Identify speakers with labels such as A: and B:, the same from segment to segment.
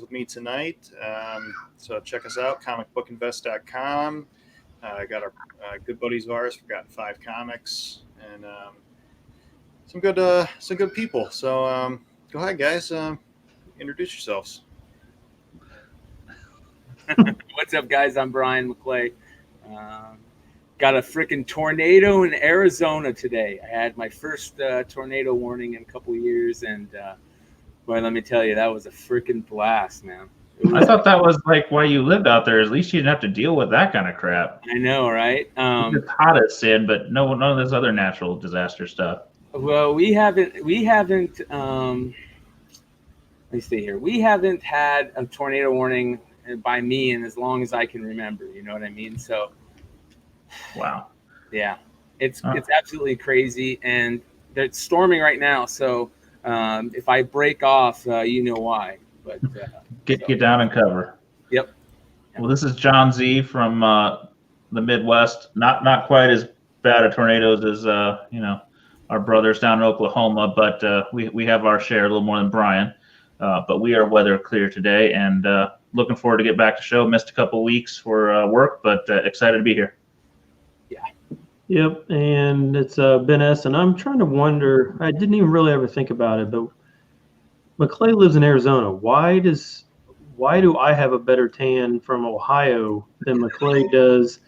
A: with me tonight. So check us out, comicbookinvest.com. Got our good buddies of ours, Forgotten Five Comics, and some good people. So go ahead, guys. Introduce yourselves.
B: What's up, guys? I'm Brian McClay. Got a freaking tornado in Arizona today. I had my first tornado warning in a couple of years, and boy, let me tell you, that was a freaking blast, man.
C: I thought that was like why you lived out there. At least you didn't have to deal with that kind of crap.
B: I know, right?
C: It's hot as sin, but none of this other natural disaster stuff.
B: Well, we haven't. Let me see here. We haven't had a tornado warning by me in as long as I can remember. You know what I mean? So,
C: wow.
B: Yeah, it's absolutely crazy, and it's storming right now. So, if I break off, you know why. But
C: get down and cover.
B: Yep.
C: Well, this is John Z from the Midwest. Not quite as bad at tornadoes as our brothers down in Oklahoma, but we have our share, a little more than Brian. But we are weather clear today, and looking forward to get back to show. Missed a couple weeks for work, but excited to be here.
B: Yeah.
D: Yep, and it's Ben S. And I'm trying to wonder. I didn't even really ever think about it, but McClay lives in Arizona. Why do I have a better tan from Ohio than McClay does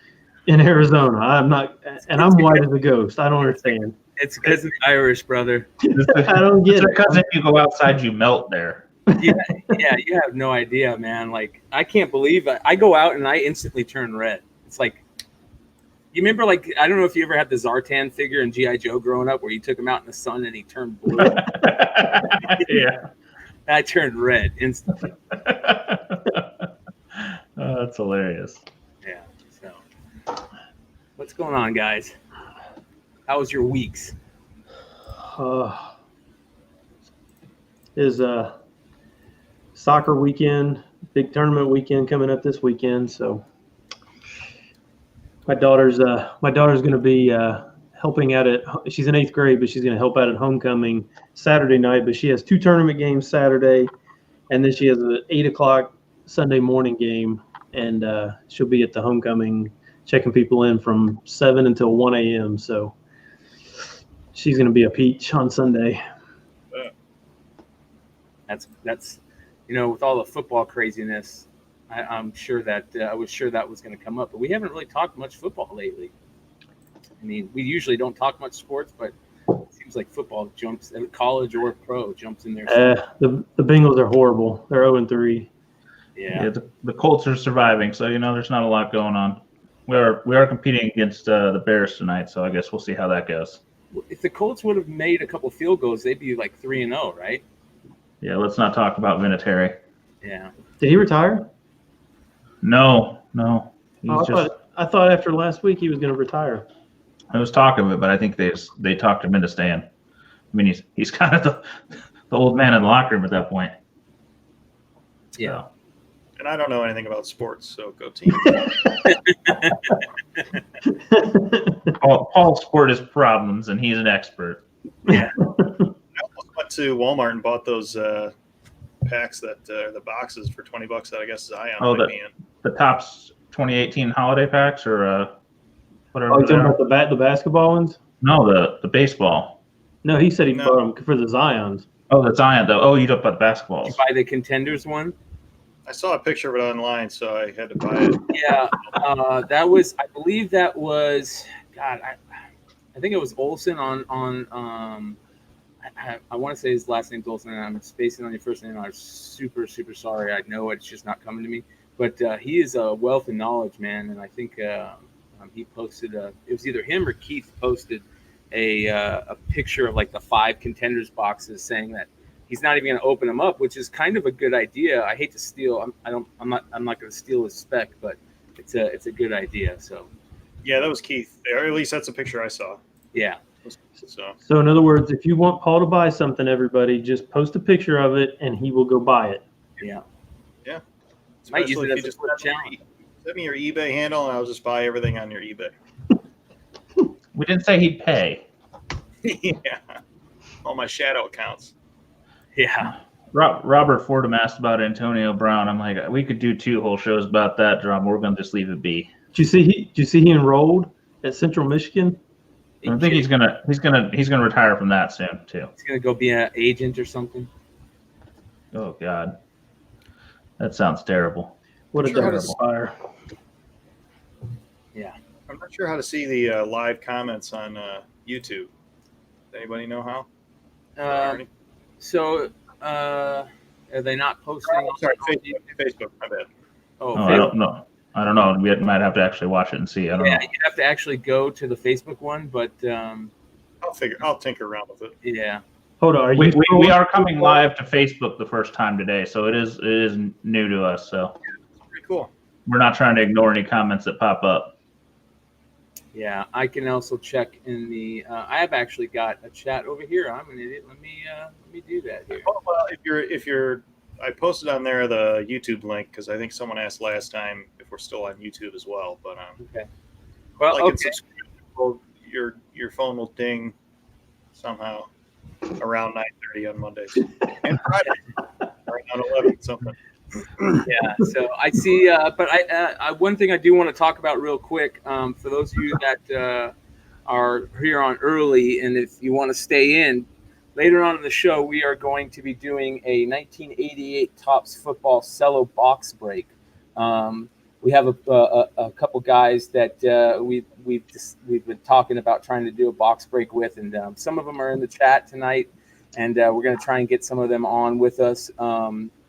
D: in Arizona? I'm white as a ghost. I don't understand.
B: It's because I'm Irish, brother.
D: I don't get it.
C: Because if you go outside, you melt there.
B: Yeah, you have no idea, man. Like, I can't believe it. I go out and I instantly turn red. It's like, you remember, like, I don't know if you ever had the Zartan figure in G.I. Joe growing up where you took him out in the sun and he turned blue.
C: Yeah.
B: I turned red instantly.
C: That's hilarious.
B: Yeah. So, what's going on, guys? How was your weeks?
D: Is soccer weekend, big tournament weekend coming up this weekend. So my daughter's going to be helping out she's in 8th grade, but she's going to help out at homecoming Saturday night. But she has 2 tournament games Saturday, and then she has an 8:00 Sunday morning game, and she'll be at the homecoming checking people in from 7 until 1 a.m. So she's going to be a peach on Sunday.
B: That's with all the football craziness, I'm sure that I was sure that was going to come up, but we haven't really talked much football lately. I mean, we usually don't talk much sports, but it seems like football jumps, college or pro, jumps in there.
D: The Bengals are horrible. They're 0-3.
B: Yeah,
C: the Colts are surviving, so there's not a lot going on. We are competing against the Bears tonight, so I guess we'll see how that goes.
B: If the Colts would have made a couple field goals, they'd be like 3-0, right?
C: Yeah, let's not talk about Vinatieri.
B: Yeah.
D: Did he retire?
C: No.
D: I thought after last week he was going to retire.
C: I was talking of it, but I think they talked him into staying. I mean, he's kind of the old man in the locker room at that point.
B: Yeah.
C: So.
A: And I don't know anything about sports, so go team.
C: Paul sport his problems, and he's an expert.
B: Yeah.
A: I almost went to Walmart and bought those packs the boxes for $20 that I guess Zion might be in.
C: The Topps 2018 holiday packs or whatever.
D: Oh, you talking about the basketball ones?
C: No, the baseball.
D: No, he said he bought them for the Zions.
C: Oh, the Zion though. Oh, you don't buy the basketballs.
B: Did you buy the Contenders one?
A: I saw a picture of it online, so I had to buy it.
B: Yeah, I believe that was, God, I think it was Olsen on I want to say his last name's Olsen, and I'm spacing on your first name. I'm super, super sorry. I know it's just not coming to me. But he is a wealth of knowledge, man. And I think he posted, it was either him or Keith posted a picture of like the 5 Contenders boxes saying that he's not even going to open them up, which is kind of a good idea. I hate to steal. I'm not going to steal his spec, but it's a good idea. So.
A: Yeah, that was Keith. Or at least that's a picture I saw.
B: Yeah.
D: So in other words, if you want Paul to buy something, everybody just post a picture of it, and he will go buy it.
B: Yeah.
A: Yeah.
B: Might use it as a
A: just
B: challenge.
A: Send me your eBay handle, and I'll just buy everything on your eBay.
C: We didn't say he'd pay.
A: Yeah. All my shadow accounts.
B: Yeah.
C: Robert Fordham asked about Antonio Brown. I'm like, we could do 2 whole shows about that drama. We're going to just leave it be.
D: Did you see he enrolled at Central Michigan?
C: I think he's gonna retire from that soon too.
B: He's gonna go be an agent or something.
C: Oh God, that sounds terrible.
D: What a
A: Sure, how
D: terrible fire!
B: Yeah.
A: I'm not sure how to see the live comments on YouTube. Does anybody know how?
B: So, are they not posting?
A: Oh, sorry, Facebook. My bad.
B: Oh,
C: I don't know. I don't know. We might have to actually watch it and see. I don't know.
B: You have to actually go to the Facebook one, but
A: I'll tinker around with it.
B: yeah.
D: Hold on,
C: we are coming live to Facebook the first time today, so it is new to us. So
A: Pretty cool.
C: we're not trying to ignore any comments that pop up.
B: Yeah, I can also check in the. I have actually got a chat over here. I'm an idiot. Let me do that here.
A: Oh, well, if you're, I posted on there the YouTube link because I think someone asked last time if we're still on YouTube as well. But
B: Okay. Well,
A: like and
B: okay.
A: subscribe. Well, your phone will ding somehow around 9:30 on Mondays and Fridays, around 11 something.
B: Yeah. So I see. But I one thing I do want to talk about real quick for those of you that are here on early, and if you want to stay in. Later on in the show, we are going to be doing a 1988 Topps football cello box break. We have a couple guys that we've been talking about trying to do a box break with, and some of them are in the chat tonight, and we're going to try and get some of them on with us.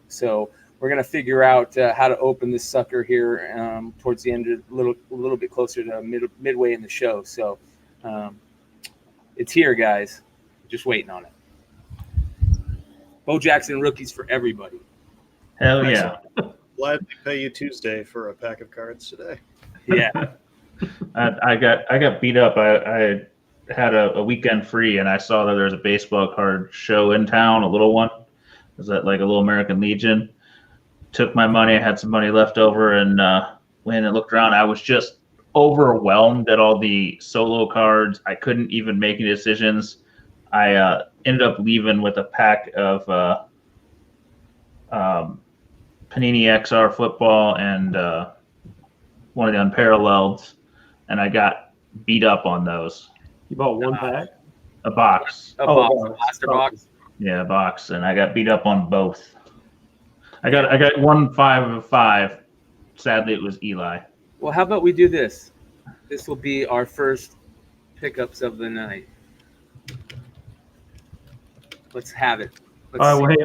B: So we're going to figure out how to open this sucker here towards the end, a little bit closer to midway in the show. So it's here, guys. Just waiting on it. Bo Jackson rookies for everybody.
C: Hell yeah!
A: Glad to pay you Tuesday for a pack of cards today.
B: Yeah.
C: I got beat up. I had a weekend free, and I saw that there was a baseball card show in town, a little one. It was at like a little American Legion. Took my money. I had some money left over, and when I looked around, I was just overwhelmed at all the solo cards. I couldn't even make any decisions. I ended up leaving with a pack of Panini XR football and one of the unparalleleds, and I got beat up on those.
D: You bought one pack?
C: A box.
B: A blaster box.
C: Yeah, a box, and I got beat up on both. I got 1 5 of 5. Sadly, it was Eli.
B: Well, how about we do this? This will be our first pickups of the night. Let's have it.
D: All right. Well, hey,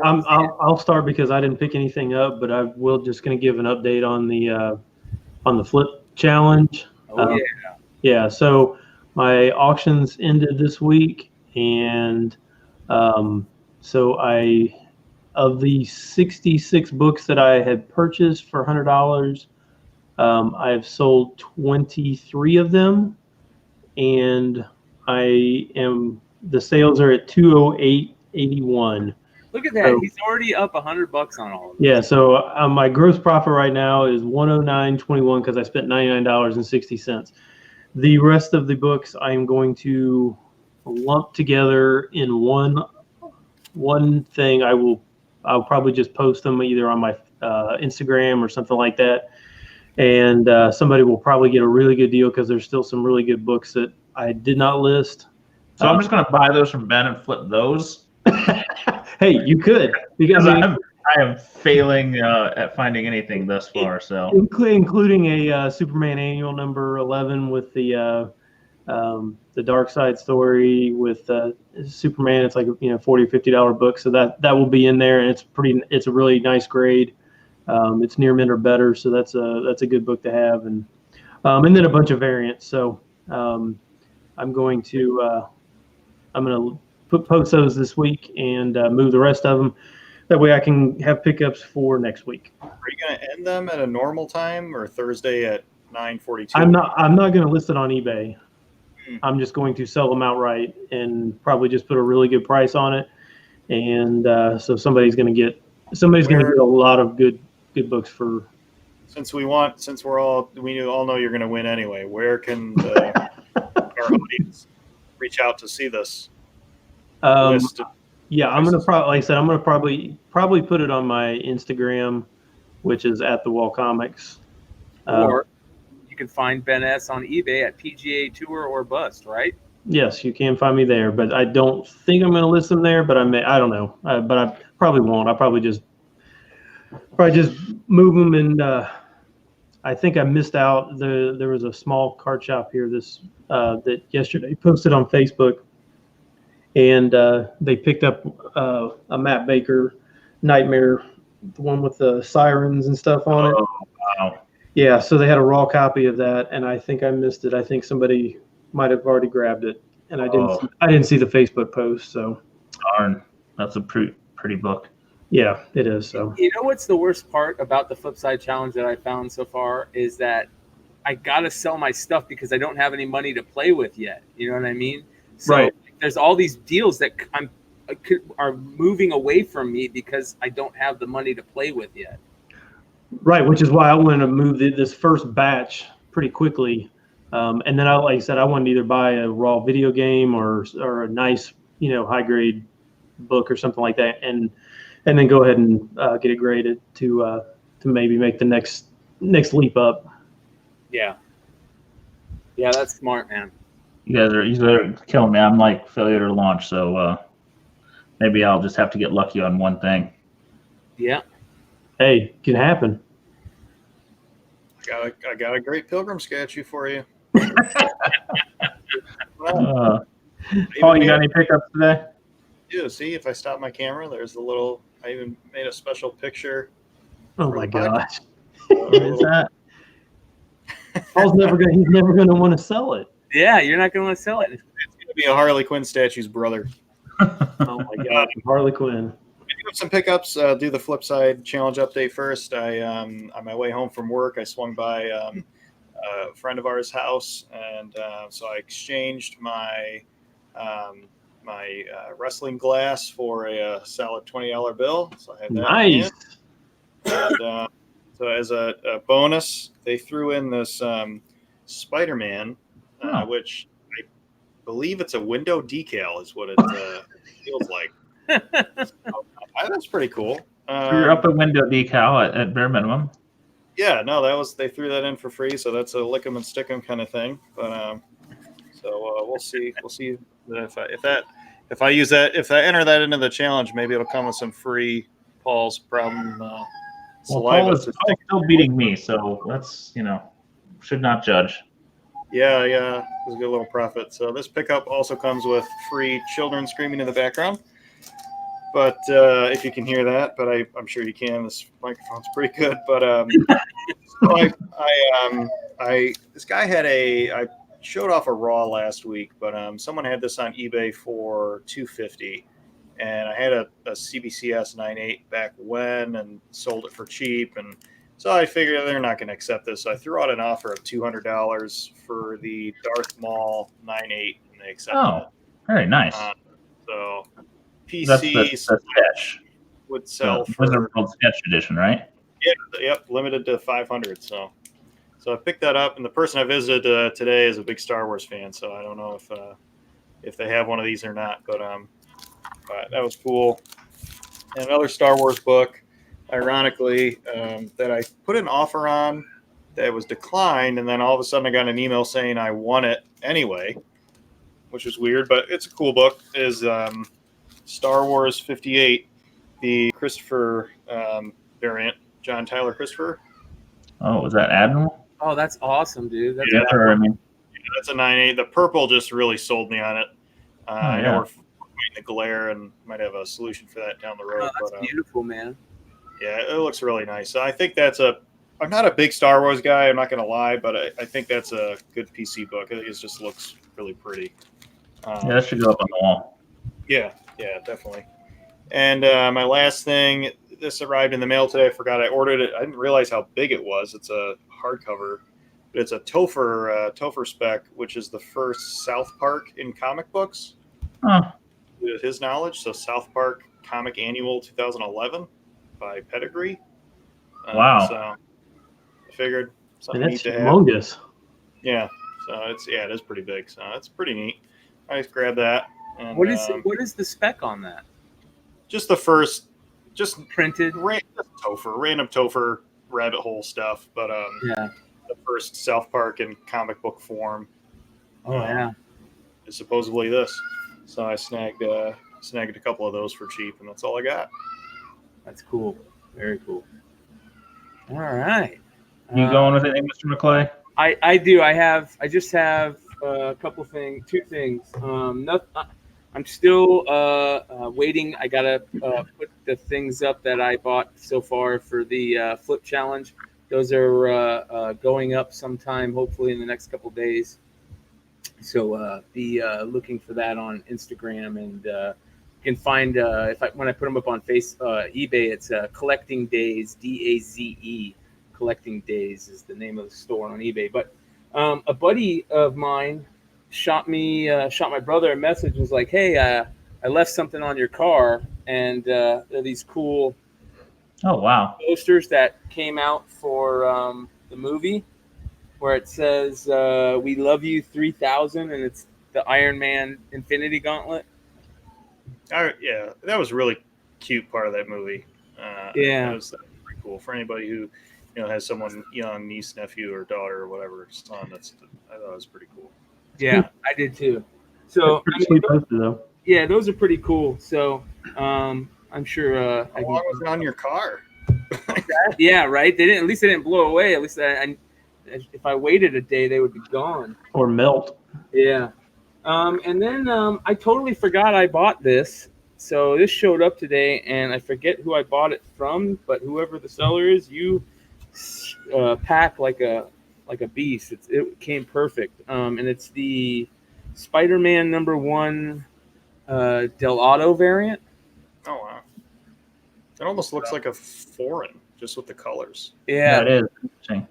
D: I'll start because I didn't pick anything up, but I will just going to give an update on the flip challenge.
B: Oh yeah.
D: Yeah. So my auctions ended this week, and so of the 66 books that I had purchased for $100, I have sold 23 of them, and the sales are at 208.81.
B: Look at that.
D: So,
B: he's already up $100 on all of them.
D: Yeah, so my gross profit right now is $109.21 because I spent $99.60. The rest of the books I am going to lump together in one thing. I'll probably just post them either on my Instagram or something like that, and somebody will probably get a really good deal because there's still some really good books that I did not list.
C: So I'm just going to buy those from Ben and flip those.
D: Hey, you could, because
C: I am failing at finding anything thus far. So
D: including a Superman annual number 11 with the Dark Side story with Superman. It's like $40 or $50 book, so that will be in there, and it's a really nice grade. It's near mint or better, so that's a good book to have, and then a bunch of variants. So I'm going to post those this week and move the rest of them. That way I can have pickups for next week.
A: Are you going to end them at a normal time or Thursday at 9:42?
D: I'm not going to list it on eBay. I'm just going to sell them outright and probably just put a really good price on it. And so somebody's going to get a lot of good books for.
A: Since we all know you're going to win anyway, where can our audience reach out to see this list?
D: Yeah, I'm gonna probably, like I said, I'm gonna probably put it on my Instagram, which is at the Wall Comics.
B: Or you can find Ben S on eBay at PGA Tour or Bust, right?
D: Yes, you can find me there, but I don't think I'm gonna list them there. But I don't know, but I probably won't. I'll probably just move them, and I think I missed out. There was a small card shop here that yesterday posted on Facebook, and they picked up a Matt Baker Nightmare, the one with the sirens and stuff on it.
C: Oh, wow.
D: Yeah, so they had a raw copy of that, and I think I missed it. I think somebody might have already grabbed it, and I didn't see the Facebook post. So
C: Darn. That's a pretty book.
D: yeah, it is. So
B: You know what's the worst part about the Flipside challenge that I found so far is that I gotta sell my stuff because I don't have any money to play with yet. You know what I mean? So
D: Right.
B: there's all these deals that are moving away from me because I don't have the money to play with yet.
D: right, which is why I wanted to move this first batch pretty quickly, and then like I said, I wanted to either buy a raw video game or a nice high grade book or something like that, and then go ahead and get it graded to maybe make the next leap up.
B: Yeah, that's smart, man.
C: You guys are killing me. I'm like failure to launch, so maybe I'll just have to get lucky on one thing.
B: Yeah.
D: Hey, can happen.
A: I got a great pilgrim statue for you.
C: Paul, you got any pickups today?
A: Yeah, see, if I stop my camera, there's a little. I even made a special picture.
D: Oh
A: for
D: my
A: the podcast.
D: gosh,
C: What is that?
D: He's never gonna want to sell it.
B: Yeah, you're not going to sell it.
A: It's going to be a Harley Quinn statue's brother.
D: Oh my god, Harley Quinn.
A: I do have some pickups. Do the Flipside challenge update first. On my way home from work, I swung by a friend of ours' house, and so I exchanged my wrestling glass for a solid $20 bill. So I had that.
D: Nice.
A: And, so as a bonus, they threw in this Spider-Man, which I believe it's a window decal, is what it feels like. So, that's pretty cool.
C: You're up a window decal at bare minimum.
A: Yeah, no, they threw that in for free, so that's a lick 'em and stick 'em kind of thing. But we'll see. We'll see if I use that, if I enter that into the challenge, maybe it'll come with some free Paul's problem.
C: Well, Paul is still beating me, so that's should not judge.
A: Yeah, it was a good little profit. So this pickup also comes with free children screaming in the background. But if you can hear that, but I'm sure you can. This microphone's pretty good. But so this guy had I showed off a raw last week, but someone had this on eBay for $250, and I had a CBCS 9.8 back when and sold it for cheap, and so I figured they're not going to accept this. So I threw out an offer of $200 for the Darth Maul 9.8, and they accepted it.
C: Oh, very nice.
A: So PC
C: That's the sketch.
A: would sell
C: the
A: for
C: Wizard World Sketch Edition, right?
A: Yep, limited to 500. So I picked that up, and the person I visited today is a big Star Wars fan. So I don't know if they have one of these or not, but that was cool. And another Star Wars book, ironically, that I put an offer on that was declined, and then all of a sudden I got an email saying I won it anyway, which is weird, but it's a cool book. Is Star Wars 58, the Christopher variant, John Tyler Christopher.
C: Oh, was that Admiral?
B: Oh, that's awesome, dude. That's
A: That's a 9.8. The purple just really sold me on it. I know we're fighting the glare and might have a solution for that down the road.
B: That's beautiful, man.
A: Yeah, it looks really nice. So I think I'm not a big Star Wars guy, I'm not going to lie, but I think that's a good PC book. I think it just looks really pretty.
C: That should go up on the wall.
A: Yeah, definitely. And my last thing, this arrived in the mail today. I forgot I ordered it. I didn't realize how big it was. It's a hardcover, but it's a Topher spec, which is the first South Park in comic books.
C: Oh.
A: With his knowledge, so South Park Comic Annual 2011 by Pedigree.
C: Wow.
A: So I figured something
D: That's
A: neat to have.
D: humongous.
A: Yeah. So it is pretty big. So it's pretty neat. I just grabbed that. And,
B: What is the spec on that?
A: just the first, just
B: Printed.
A: random Topher rabbit hole stuff. But
B: Yeah.
A: the first South Park in comic book form.
B: Oh yeah.
A: Is supposedly this. So I snagged a couple of those for cheap, and that's all I got.
B: That's cool. Very cool. All right.
C: You going with anything, Mr. McClay?
B: I do. I just have a couple things, two things. I'm still waiting. I gotta put the things up that I bought so far for the flip challenge. Those are going up sometime, hopefully in the next couple days. So be looking for that on Instagram, and you can find when I put them up on eBay, it's Collecting Days, DAZE. Collecting Days is the name of the store on eBay. But a buddy of mine shot my brother a message and was like, "Hey, I left something on your car," and they're these cool
C: Oh, wow.
B: posters that came out for the movie, where it says "We love you 3000," and it's the Iron Man Infinity Gauntlet.
A: Yeah, that was really cute part of that movie.
B: Yeah.
A: That was pretty cool for anybody who has someone young, niece, nephew, or daughter, or whatever, son. I thought it was pretty cool.
B: Yeah, I did too. So
D: Pretty sweet poster though.
B: yeah, those are pretty cool. So I'm sure.
A: How long was it on your car?
B: Yeah, right. They didn't. At least they didn't blow away. At least if I waited a day, they would be gone.
D: Or melt.
B: Yeah. And then I totally forgot I bought this. So this showed up today, and I forget who I bought it from, but whoever the seller is, you pack like a beast. It came perfect. And it's the Spider-Man #1 Del Auto variant.
A: Oh wow! It almost looks like a foreign, just with the colors.
B: Yeah.
C: That is interesting.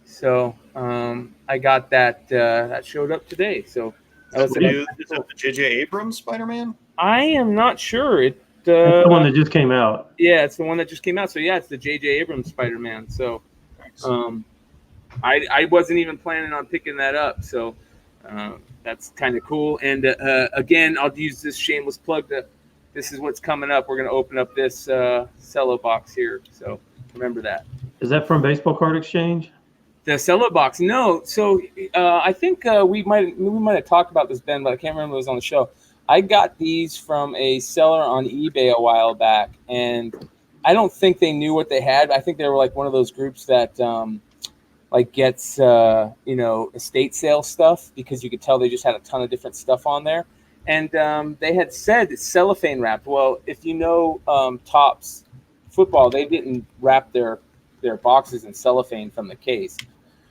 B: So I got that. That showed up today. So
A: Is that the J.J. Abrams Spider-Man?
B: I am not sure.
D: That's the one that just came out.
B: Yeah, it's the one that just came out. So yeah, it's the J.J. Abrams Spider-Man. So I wasn't even planning on picking that up. So that's kind of cool. And again, I'll use this shameless plug. This is what's coming up. We're going to open up this cello box here. So remember that.
D: Is that from Baseball Card Exchange?
B: The cello box? No. So I think we might have talked about this, Ben, but I can't remember if it was on the show. I got these from a seller on eBay a while back, and I don't think they knew what they had. I think they were like one of those groups that like gets estate sale stuff, because you could tell they just had a ton of different stuff on there. And they had said it's cellophane wrapped. Well, if you know Topps football, they didn't wrap their boxes in cellophane from the case.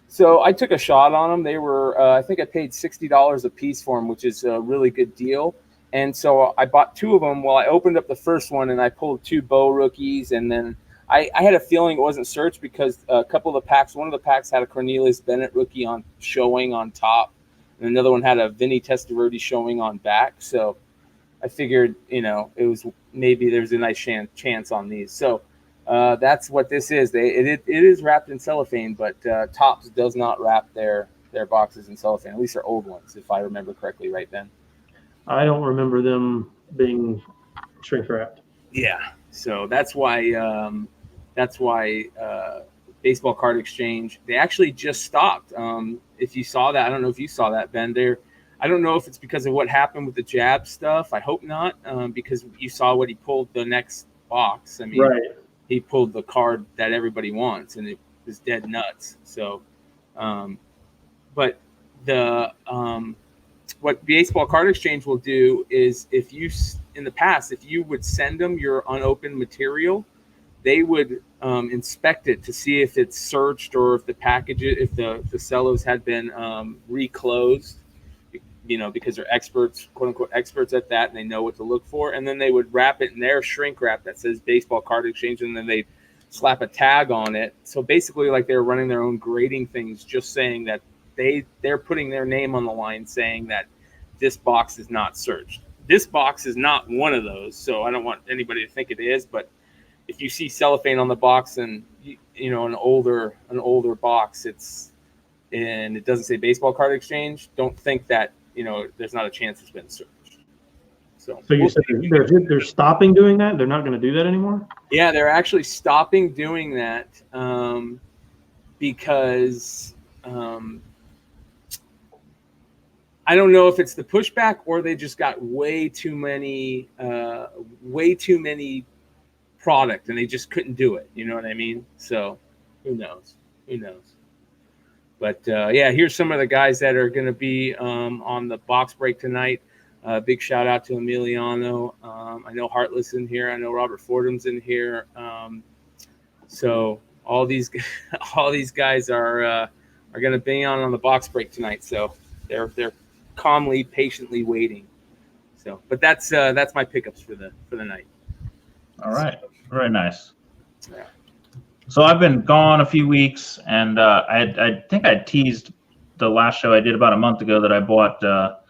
B: So I took a shot on them. They were, I think I paid $60 a piece for them, which is a really good deal. And so I bought two of them. Well, I opened up the first one and I pulled two Bo rookies. And then I had a feeling it wasn't searched, because a couple of the packs, one of the packs had a Cornelius Bennett rookie showing on top, and another one had a Vinny Testaverde showing on back. So I figured, it was maybe there's a nice chance on these. So that's what this is. It is wrapped in cellophane, but Topps does not wrap their boxes in cellophane, at least their old ones, if I remember correctly, right, Ben?
D: I don't remember them being shrink wrapped.
B: Yeah. So that's why Baseball Card Exchange, they actually just stopped. If you saw that, I don't know if you saw that, Ben. I don't know if it's because of what happened with the jab stuff. I hope not, because you saw what he pulled the next box. I mean,
D: Right.
B: He pulled the card that everybody wants, and it was dead nuts. So, but what Baseball Card Exchange will do is, if you would send them your unopened material, they would inspect it to see if it's searched, or if the the cellos had been reclosed, because they're experts, quote unquote experts at that, and they know what to look for. And then they would wrap it in their shrink wrap that says Baseball Card Exchange, and then they'd slap a tag on it. So basically, like, they're running their own grading things, just saying that they're putting their name on the line, saying that this box is not searched. This box is not one of those, so I don't want anybody to think it is. But if you see cellophane on the box, and an older box, and it doesn't say Baseball Card Exchange, don't think that there's not a chance it's been searched. So
D: So you
B: we'll
D: said
B: see.
D: they're stopping doing that? They're not going to do that anymore?
B: Yeah, they're actually stopping doing that because I don't know if it's the pushback or they just got way too many product and they just couldn't do it. You know what I mean? So who knows? Who knows? But yeah, here's some of the guys that are going to be on the box break tonight. Big shout out to Emiliano. I know Heartless in here. I know Robert Fordham's in here. So all these guys are going to be on the box break tonight. So they're calmly, patiently waiting. So, but that's my pickups for the night.
C: All right. Very nice.
B: Yeah.
C: So I've been gone a few weeks, and I think I teased the last show I did about a month ago that I bought a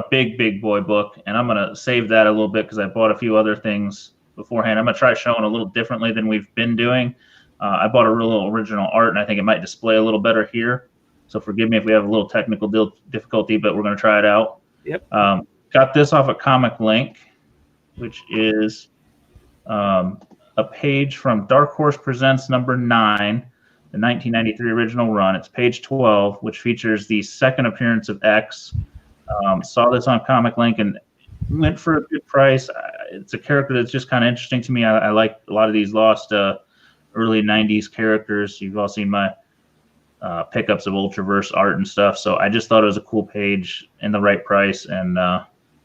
C: big boy book, and I'm gonna save that a little bit because I bought a few other things beforehand. I'm gonna try showing a little differently than we've been doing. I bought a real original art, and I think it might display a little better here. So forgive me if we have a little technical difficulty, but we're gonna try it out.
B: Yep.
C: Got this off of Comic Link, which is a page from Dark Horse Presents number 9, the 1993 original run. It's page 12, which features the second appearance of X. Saw this on Comic Link and went for a good price. It's a character that's just kind of interesting to me. I like a lot of these lost early 90s characters. You've all seen my pickups of Ultraverse art and stuff. So I just thought it was a cool page in the right price and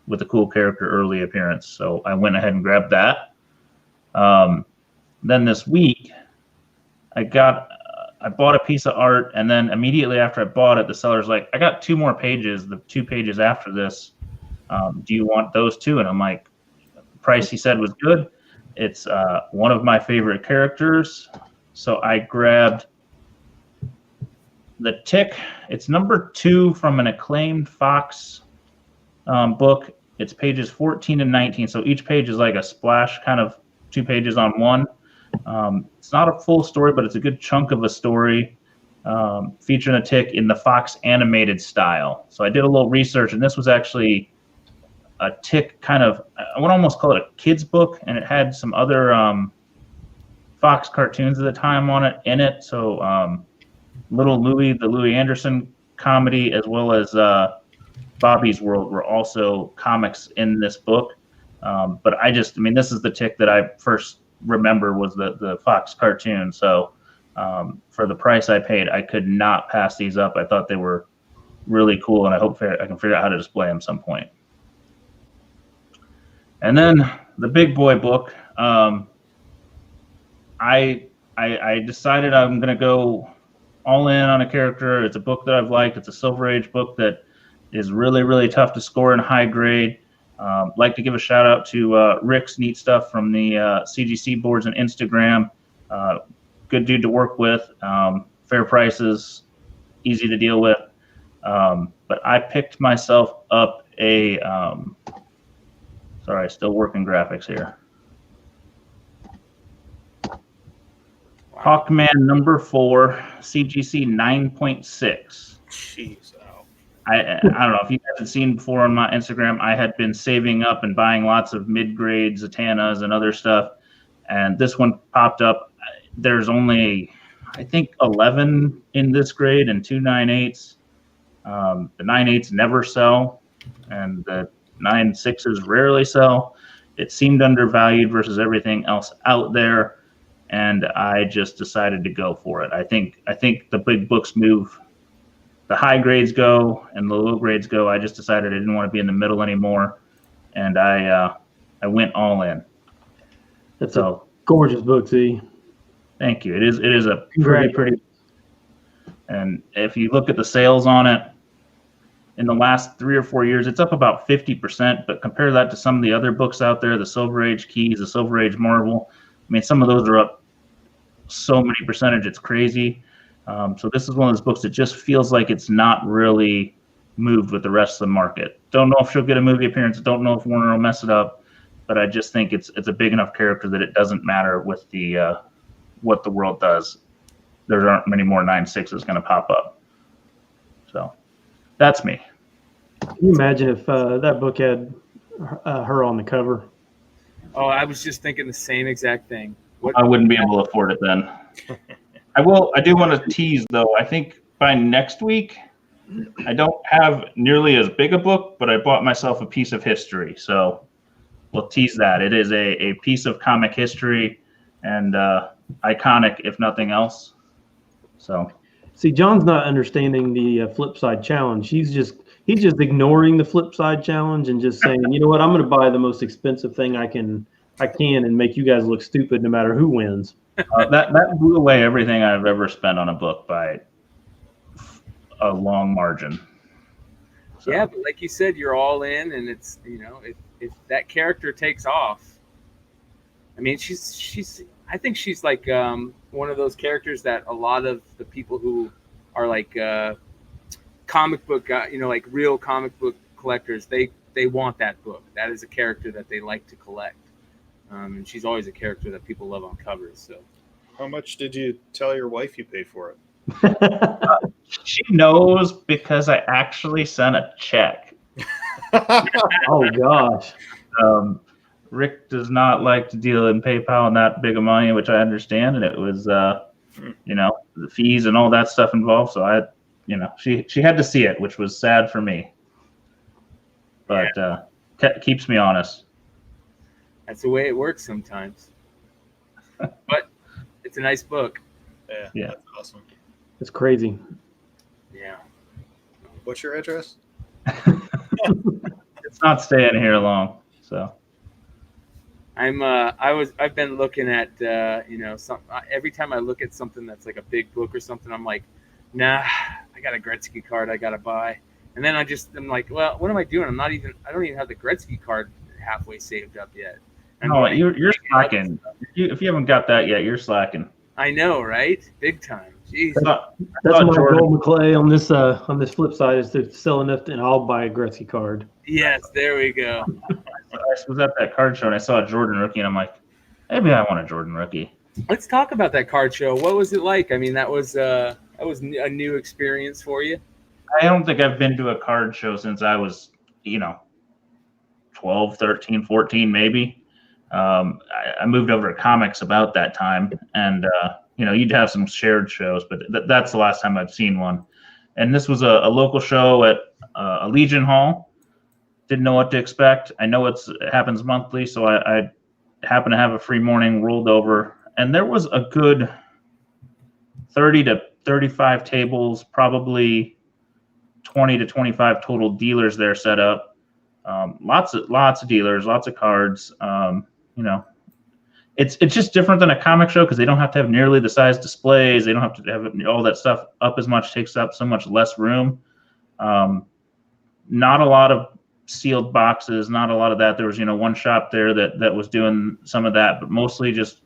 C: with a cool character early appearance. So I went ahead and grabbed that. Then this week, I bought a piece of art, and then immediately after I bought it, the seller's like, I got 2 more pages, the 2 pages after this. Do you want those too? And I'm like, the price he said was good. It's one of my favorite characters. So I grabbed the Tick. It's number 2 from an acclaimed Fox book. It's pages 14 and 19. So each page is like a splash, kind of 2 pages on one. It's not a full story, but it's a good chunk of a story featuring a Tick in the Fox animated style. So I did a little research, and this was actually a Tick kind of, I would almost call it a kid's book, and it had some other Fox cartoons at the time in it. So Little Louie, the Louis Anderson comedy, as well as Bobby's World were also comics in this book. But this is the Tick that I first remember was the Fox cartoon. So for the price I paid, I could not pass these up. I thought they were really cool, and I hope I can figure out how to display them some point. And then the big boy book, I decided I'm going to go all in on a character. It's a book that I've liked. It's a Silver Age book that is really, really tough to score in high grade. Like to give a shout out to Rick's Neat Stuff from the CGC boards and Instagram. Good dude to work with. Fair prices, easy to deal with. But I picked myself up a sorry, still working graphics here. Hawkman number 4, CGC 9.6.
A: Jeez. Wow.
C: I don't know if you guys had seen before on my Instagram, I had been saving up and buying lots of mid-grade Zatannas and other stuff. And this one popped up. There's only, I think, 11 in this grade and 2 9/8s. The 9/8s never sell, and the 9/6s rarely sell. It seemed undervalued versus everything else out there, and I just decided to go for it. I think the big books move. The high grades go and the low grades go. I just decided I didn't want to be in the middle anymore, and I went all in.
D: That's a gorgeous book, Z.
C: Thank you. It is a
D: Pretty.
C: And if you look at the sales on it, in the last 3 or 4 years, it's up about 50%. But compare that to some of the other books out there, the Silver Age Keys, the Silver Age Marvel. I mean, some of those are up so many percentage, it's crazy. So this is one of those books that just feels like it's not really moved with the rest of the market. Don't know if she'll get a movie appearance. Don't know if Warner will mess it up. But I just think it's a big enough character that it doesn't matter with the what the world does. There aren't many more 9/6s going to pop up. So that's me.
D: Can you imagine if that book had her on the cover.
B: Oh, I was just thinking the same exact thing.
C: I wouldn't be able to afford it then. I do want to tease though. I think by next week, I don't have nearly as big a book, but I bought myself a piece of history. So we'll tease that. It is a piece of comic history and iconic, if nothing else. So.
D: See, John's not understanding the Flipside challenge. He's just ignoring the Flipside challenge and just saying, you know what, I'm going to buy the most expensive thing I can and make you guys look stupid no matter who wins.
C: That blew away everything I've ever spent on a book by a long margin. So.
B: Yeah, but like you said, you're all in, and it's, you know, if that character takes off, I mean, I think she's like one of those characters that a lot of the people who are like comic book you know, like real comic book collectors, they want that book. That is a character that they like to collect, and she's always a character that people love on covers. So,
A: how much did you tell your wife you paid for it?
C: She knows because I actually sent a check.
D: Oh gosh.
C: Rick does not like to deal in PayPal and that big of money, which I understand, and it was you know, the fees and all that stuff involved. So she had to see it, which was sad for me, but keeps me honest.
B: That's the way it works sometimes. But it's a nice book.
A: Yeah, that's awesome.
D: It's crazy.
B: Yeah.
A: What's your address?
C: It's not staying here long, so.
B: I've been looking at you know, every time I look at something that's like a big book or something, I'm like, nah, I got a Gretzky card I gotta buy, and then I'm like, well, what am I doing? I don't even have the Gretzky card halfway saved up yet.
C: No, you're slacking. If you haven't got that yet, you're slacking.
B: I know, right? Big time. Jeez.
D: That's my goal, McClay, on this flip side, is to sell enough and I'll buy a Gretzky card.
B: Yes, there we go.
C: I was at that card show and I saw a Jordan rookie and I'm like, maybe I want a Jordan rookie.
B: Let's talk about that card show. What was it like? I mean, that was a new experience for you.
C: I don't think I've been to a card show since I was, 12, 13, 14, maybe. I moved over to comics about that time, and you'd have some shared shows, but that's the last time I've seen one. And this was a local show at a Legion Hall. Didn't know what to expect. I know it happens monthly, so I happened to have a free morning, rolled over, and there was a good 30 to 35 tables, probably 20 to 25 total dealers there set up. Lots of dealers, lots of cards. It's just different than a comic show because they don't have to have nearly the size displays. They don't have to have all that stuff up as much, takes up so much less room. Not a lot of sealed boxes, not a lot of that. There was, one shop there that was doing some of that, but mostly just,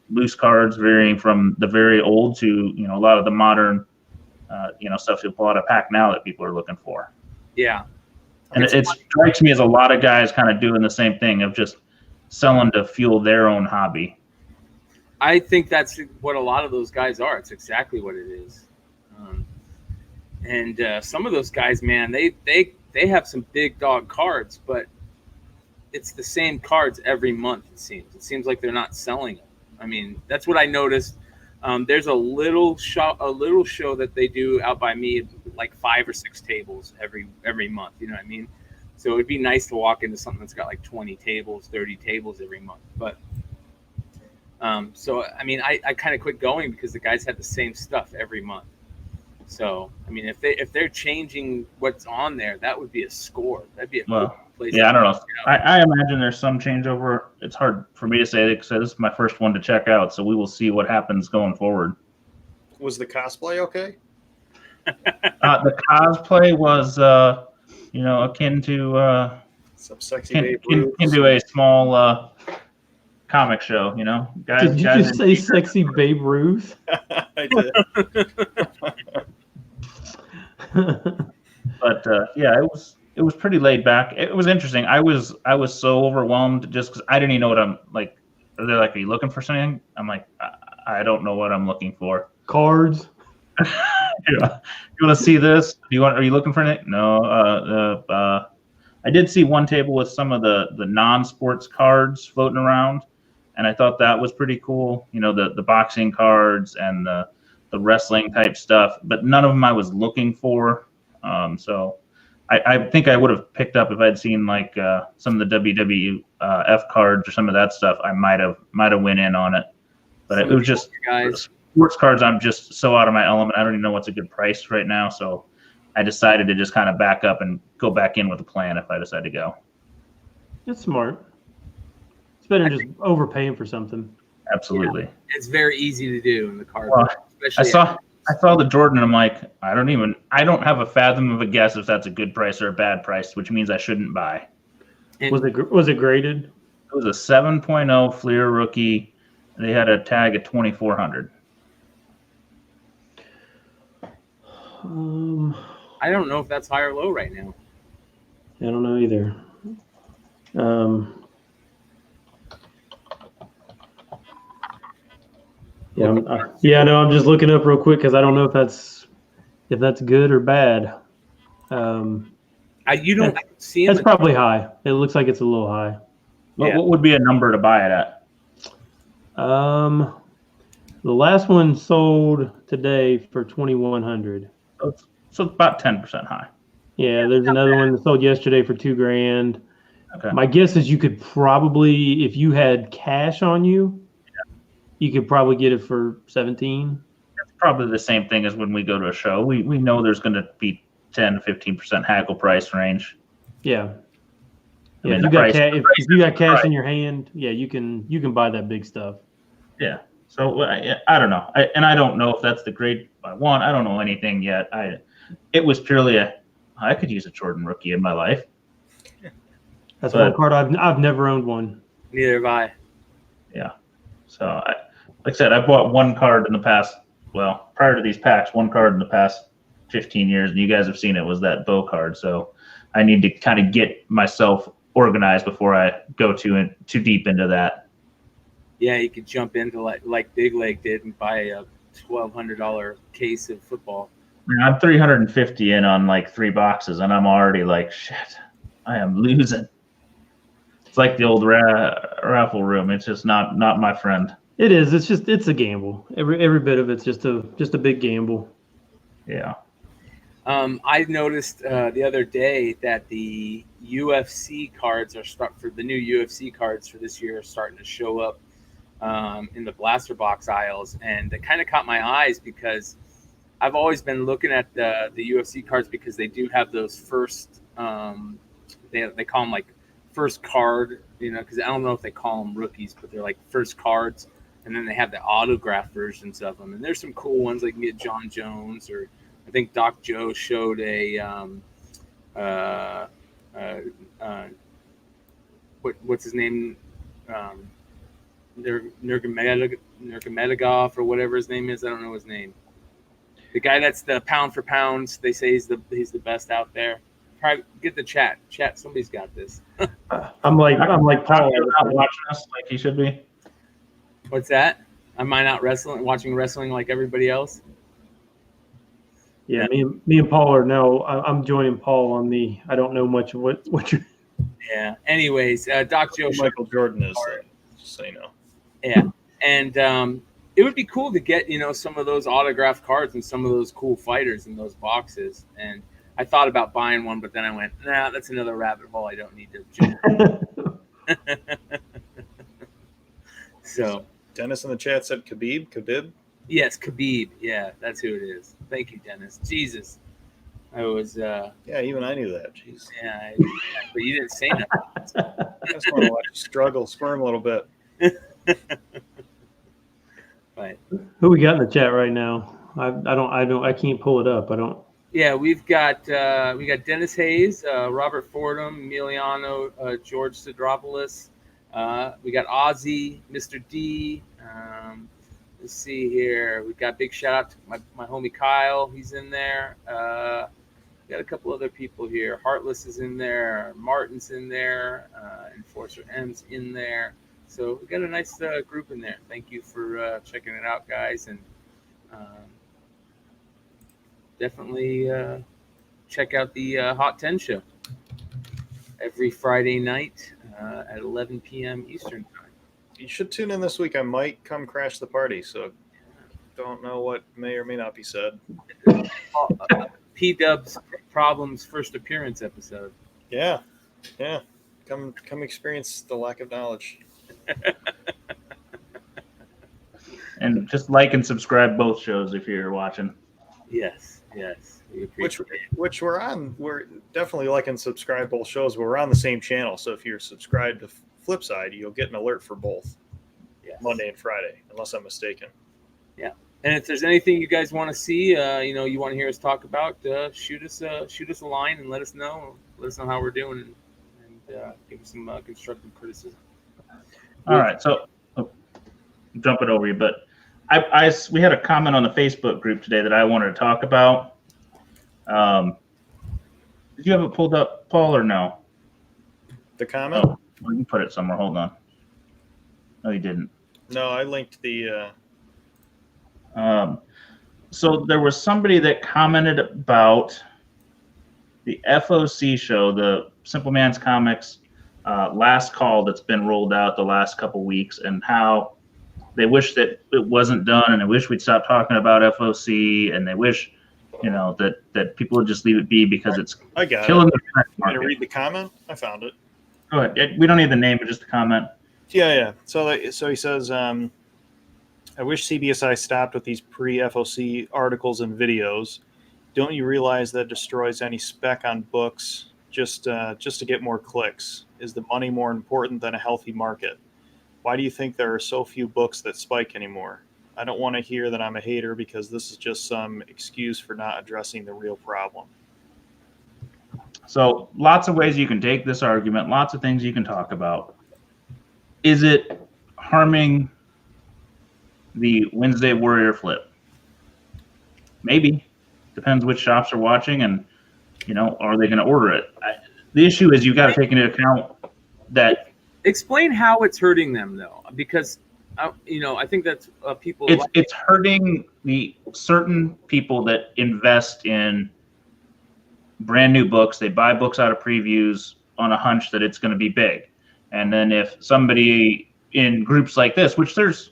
C: loose cards varying from the very old to, a lot of the modern, stuff you'll pull out of pack now that people are looking for.
B: Yeah.
C: And it strikes me as a lot of guys kind of doing the same thing of just selling to fuel their own hobby.
B: I think that's what a lot of those guys are. It's exactly what it is. And some of those guys, man, they have some big dog cards, but it's the same cards every month, it seems. It seems like they're not selling them. I mean, that's what I noticed. There's a little show that they do out by me, like 5 or 6 tables every month. You know what I mean? So it'd be nice to walk into something that's got like 20 tables, 30 tables every month. But so I mean, I kind of quit going because the guys had the same stuff every month. So I mean, if they're changing what's on there, that would be a score. That'd be a cool place.
C: Yeah, I don't know. I imagine there's some changeover. It's hard for me to say because this is my first one to check out. So we will see what happens going forward.
A: Was the cosplay okay?
C: The cosplay was, akin to
A: some sexy Babe Ruth.
C: Akin to a small comic show. Guys.
D: Did you just say sexy Babe Ruth?
A: I did.
C: But yeah, it was pretty laid back. It was interesting. I was so overwhelmed just because I didn't even know what I'm like. They're like, "Are you looking for something?" I'm like, I don't know what I'm looking for.
D: Cards.
C: You want to see this? Are you looking for anything? No. I did see one table with some of the non-sports cards floating around, and I thought that was pretty cool. You know, the boxing cards and the wrestling type stuff, but none of them I was looking for. So I think I would have picked up if I'd seen like some of the WWF cards or some of that stuff. I might have went in on it, but it was just
B: guys.
C: Sports cards. I'm just so out of my element. I don't even know what's a good price right now. So I decided to just kind of back up and go back in with a plan if I decide to go.
D: That's smart. It's better than just overpaying for something.
C: Absolutely.
B: Yeah, it's very easy to do in the card.
C: Well, I saw the Jordan and I'm like, I don't have a fathom of a guess if that's a good price or a bad price, which means I shouldn't buy.
B: And
D: was it graded?
C: It was a 7.0 Fleer rookie. They had a tag at 2,400.
B: I don't know if that's high or low right now.
D: I don't know either. I'm just looking up real quick because I don't know if that's good or bad.
B: You don't see
D: That's probably high. It looks like it's a little high.
C: What would be a number to buy it at?
D: The last one sold today for 2,100.
C: So about 10% high.
D: Yeah, there's another one that sold yesterday for $2,000.
C: Okay.
D: My guess is you could probably, if you had cash on you, you could probably get it for 17.
C: It's probably the same thing as when we go to a show. We know there's going to be 10 to 15% haggle price range.
D: Yeah.
C: I mean,
D: if you got cash in your hand, yeah, you can buy that big stuff.
C: Yeah. So I don't know. I don't know if that's the grade I want. I don't know anything yet. It was purely I could use a Jordan rookie in my life.
D: That's one card I've never owned one.
B: Neither have I.
C: Yeah. So like I said, I bought one card in the past. Well, prior to these packs, one card in the past 15 years, and you guys have seen it, was that bow card. So I need to kind of get myself organized before I go too deep into that.
B: Yeah, you could jump into like Big Leg did and buy a $1,200 case of football.
C: I'm 350 in on like 3 boxes, and I'm already like, shit, I am losing. It's like the old raffle room. It's just not my friend.
D: It is. It's a gamble. Every bit of it's just a big gamble.
C: Yeah.
B: I noticed the other day that the UFC cards for the new UFC cards for this year are starting to show up in the blaster box aisles, and it kind of caught my eyes because I've always been looking at the UFC cards because they do have those first they call them like first card, because I don't know if they call them rookies, but they're like first cards, and then they have the autograph versions of them, and there's some cool ones like you can get John Jones, or I think Doc Joe showed a what's his name, Nurmagomedov or whatever his name is. I don't know his name. The guy that's the pound for pound. They say he's the best out there. Probably get the chat. Somebody's got this.
D: I'm like Paul.
C: Not watching us like he should be.
B: What's that? Am I not watching wrestling like everybody else?
D: Yeah, me and Paul are now. I'm joining Paul on the. I don't know much of what you're.
B: Yeah. Anyways, Doc Joe.
A: Michael Jordan is, just so you know.
B: Yeah, and it would be cool to get some of those autographed cards and some of those cool fighters in those boxes. And I thought about buying one, but then I went, nah, that's another rabbit hole I don't need to jump. So
A: Dennis in the chat said Khabib.
B: Yes, Khabib. Yeah, that's who it is. Thank you, Dennis. Jesus. I was
A: yeah, even I knew that. Jeez.
B: Yeah, but you didn't say nothing.
A: I just want to watch you squirm a little bit.
B: Right.
D: Who we got in the chat right now? I can't pull it up. I don't.
B: Yeah, we got Dennis Hayes, Robert Fordham, Emiliano, George Sidropoulos. We got Ozzy, Mr. D. Let's see here. We got big shout out to my homie Kyle. He's in there. We got a couple other people here. Heartless is in there. Martin's in there. Enforcer M's in there. So we got a nice group in there. Thank you for checking it out, guys, and definitely check out the Hot 10 show. every Friday night at 11 p.m. Eastern time.
A: You should tune in this week. I might come crash the party, so don't know what may or may not be said.
B: P-Dub's Problems first appearance episode.
A: Yeah. Come experience the lack of knowledge.
C: And just like and subscribe both shows if you're watching.
B: Yes. We appreciate it.
A: Which we're on. We're definitely like and subscribe both shows, but we're on the same channel. So if you're subscribed to Flipside, you'll get an alert for both.
B: Yes.
A: Monday and Friday, unless I'm mistaken.
B: Yeah. And if there's anything you guys want to see, you want to hear us talk about, shoot us a line and let us know. Let us know how we're doing and give us some constructive criticism.
C: All right, so jumping over you, but we had a comment on the Facebook group today that I wanted to talk about. Did you have it pulled up, Paul, or no?
A: The comment?
C: Oh, we can put it somewhere. Hold on. No, you didn't.
A: No, I linked the.
C: So there was somebody that commented about the FOC show, the Simple Man's Comics last call that's been rolled out the last couple weeks, and how they wish that it wasn't done, and they wish we'd stop talking about FOC, and they wish, that people would just leave it be because it's killing the press
A: I'm
C: market.
A: gonna read the comment. I found it.
C: Go ahead. We don't need the name, but just the comment.
A: Yeah. So he says, I wish CBSI stopped with these pre-FOC articles and videos. Don't you realize that destroys any spec on books just to get more clicks? Is the money more important than a healthy market? Why do you think there are so few books that spike anymore? I don't want to hear that I'm a hater because this is just some excuse for not addressing the real problem.
C: So lots of ways you can take this argument, lots of things you can talk about. Is it harming the Wednesday Warrior flip? Maybe. Depends which shops are watching and, are they going to order it? The issue is you've got to take into account that.
B: Explain how it's hurting them, though, because, I think that's people.
C: It's hurting the certain people that invest in brand new books. They buy books out of previews on a hunch that it's going to be big. And then if somebody in groups like this, which there's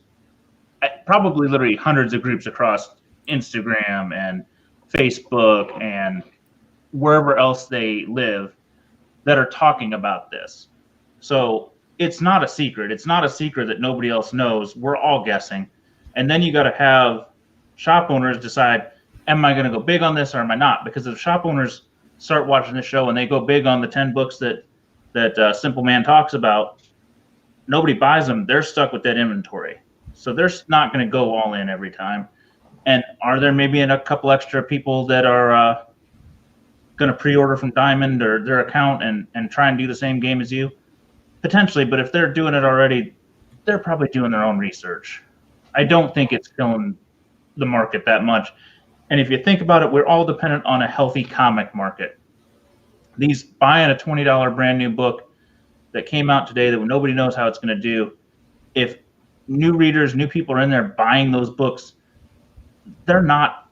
C: probably literally hundreds of groups across Instagram and Facebook and wherever else they live that are talking about this. So it's not a secret. It's not a secret that nobody else knows. We're all guessing. And then you got to have shop owners decide, am I going to go big on this or am I not? Because if shop owners start watching the show and they go big on the 10 books that Simple Man talks about, nobody buys them. They're stuck with that inventory. So they're not going to go all in every time. And are there maybe a couple extra people that are going to pre-order from Diamond or their account and try and do the same game as you? Potentially, but if they're doing it already, they're probably doing their own research. I don't think it's killing the market that much. And if you think about it, we're all dependent on a healthy comic market. These buying a $20 brand new book that came out today that nobody knows how it's going to do, if new readers, new people are in there buying those books, they're not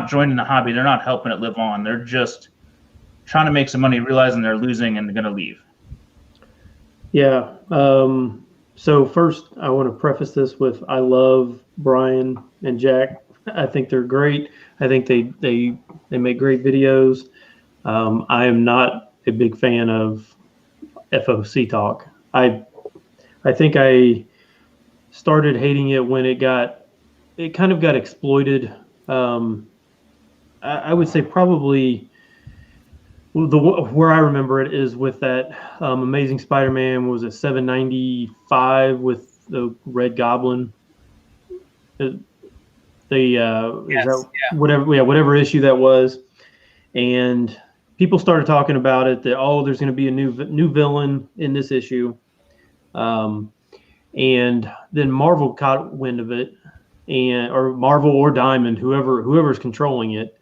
C: joining the hobby. They're not helping it live on. They're just trying to make some money, realizing they're losing and they're going to leave.
D: Yeah. So first, I want to preface this with I love Brian and Jack. I think they're great. I think they make great videos. I am not a big fan of FOC talk. I think I started hating it when it kind of got exploited. I would say probably where I remember it is with that Amazing Spider-Man was a 795 with the Red Goblin. Whatever issue that was, and people started talking about it that there's going to be a new villain in this issue, and then Marvel caught wind of it, or Marvel or Diamond, whoever's controlling it,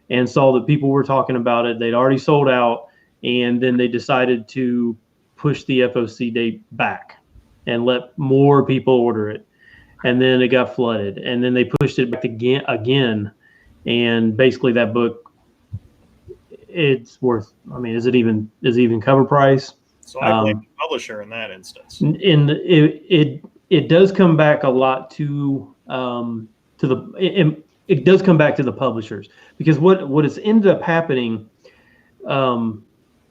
D: and saw that people were talking about it. They'd already sold out, and then they decided to push the FOC date back and let more people order it. And then it got flooded, and then they pushed it back again, and basically that book it's worth. I mean, is it even cover price?
A: So I blame the publisher in that instance.
D: It does come back a lot to it does come back to the publishers, because what has ended up happening, from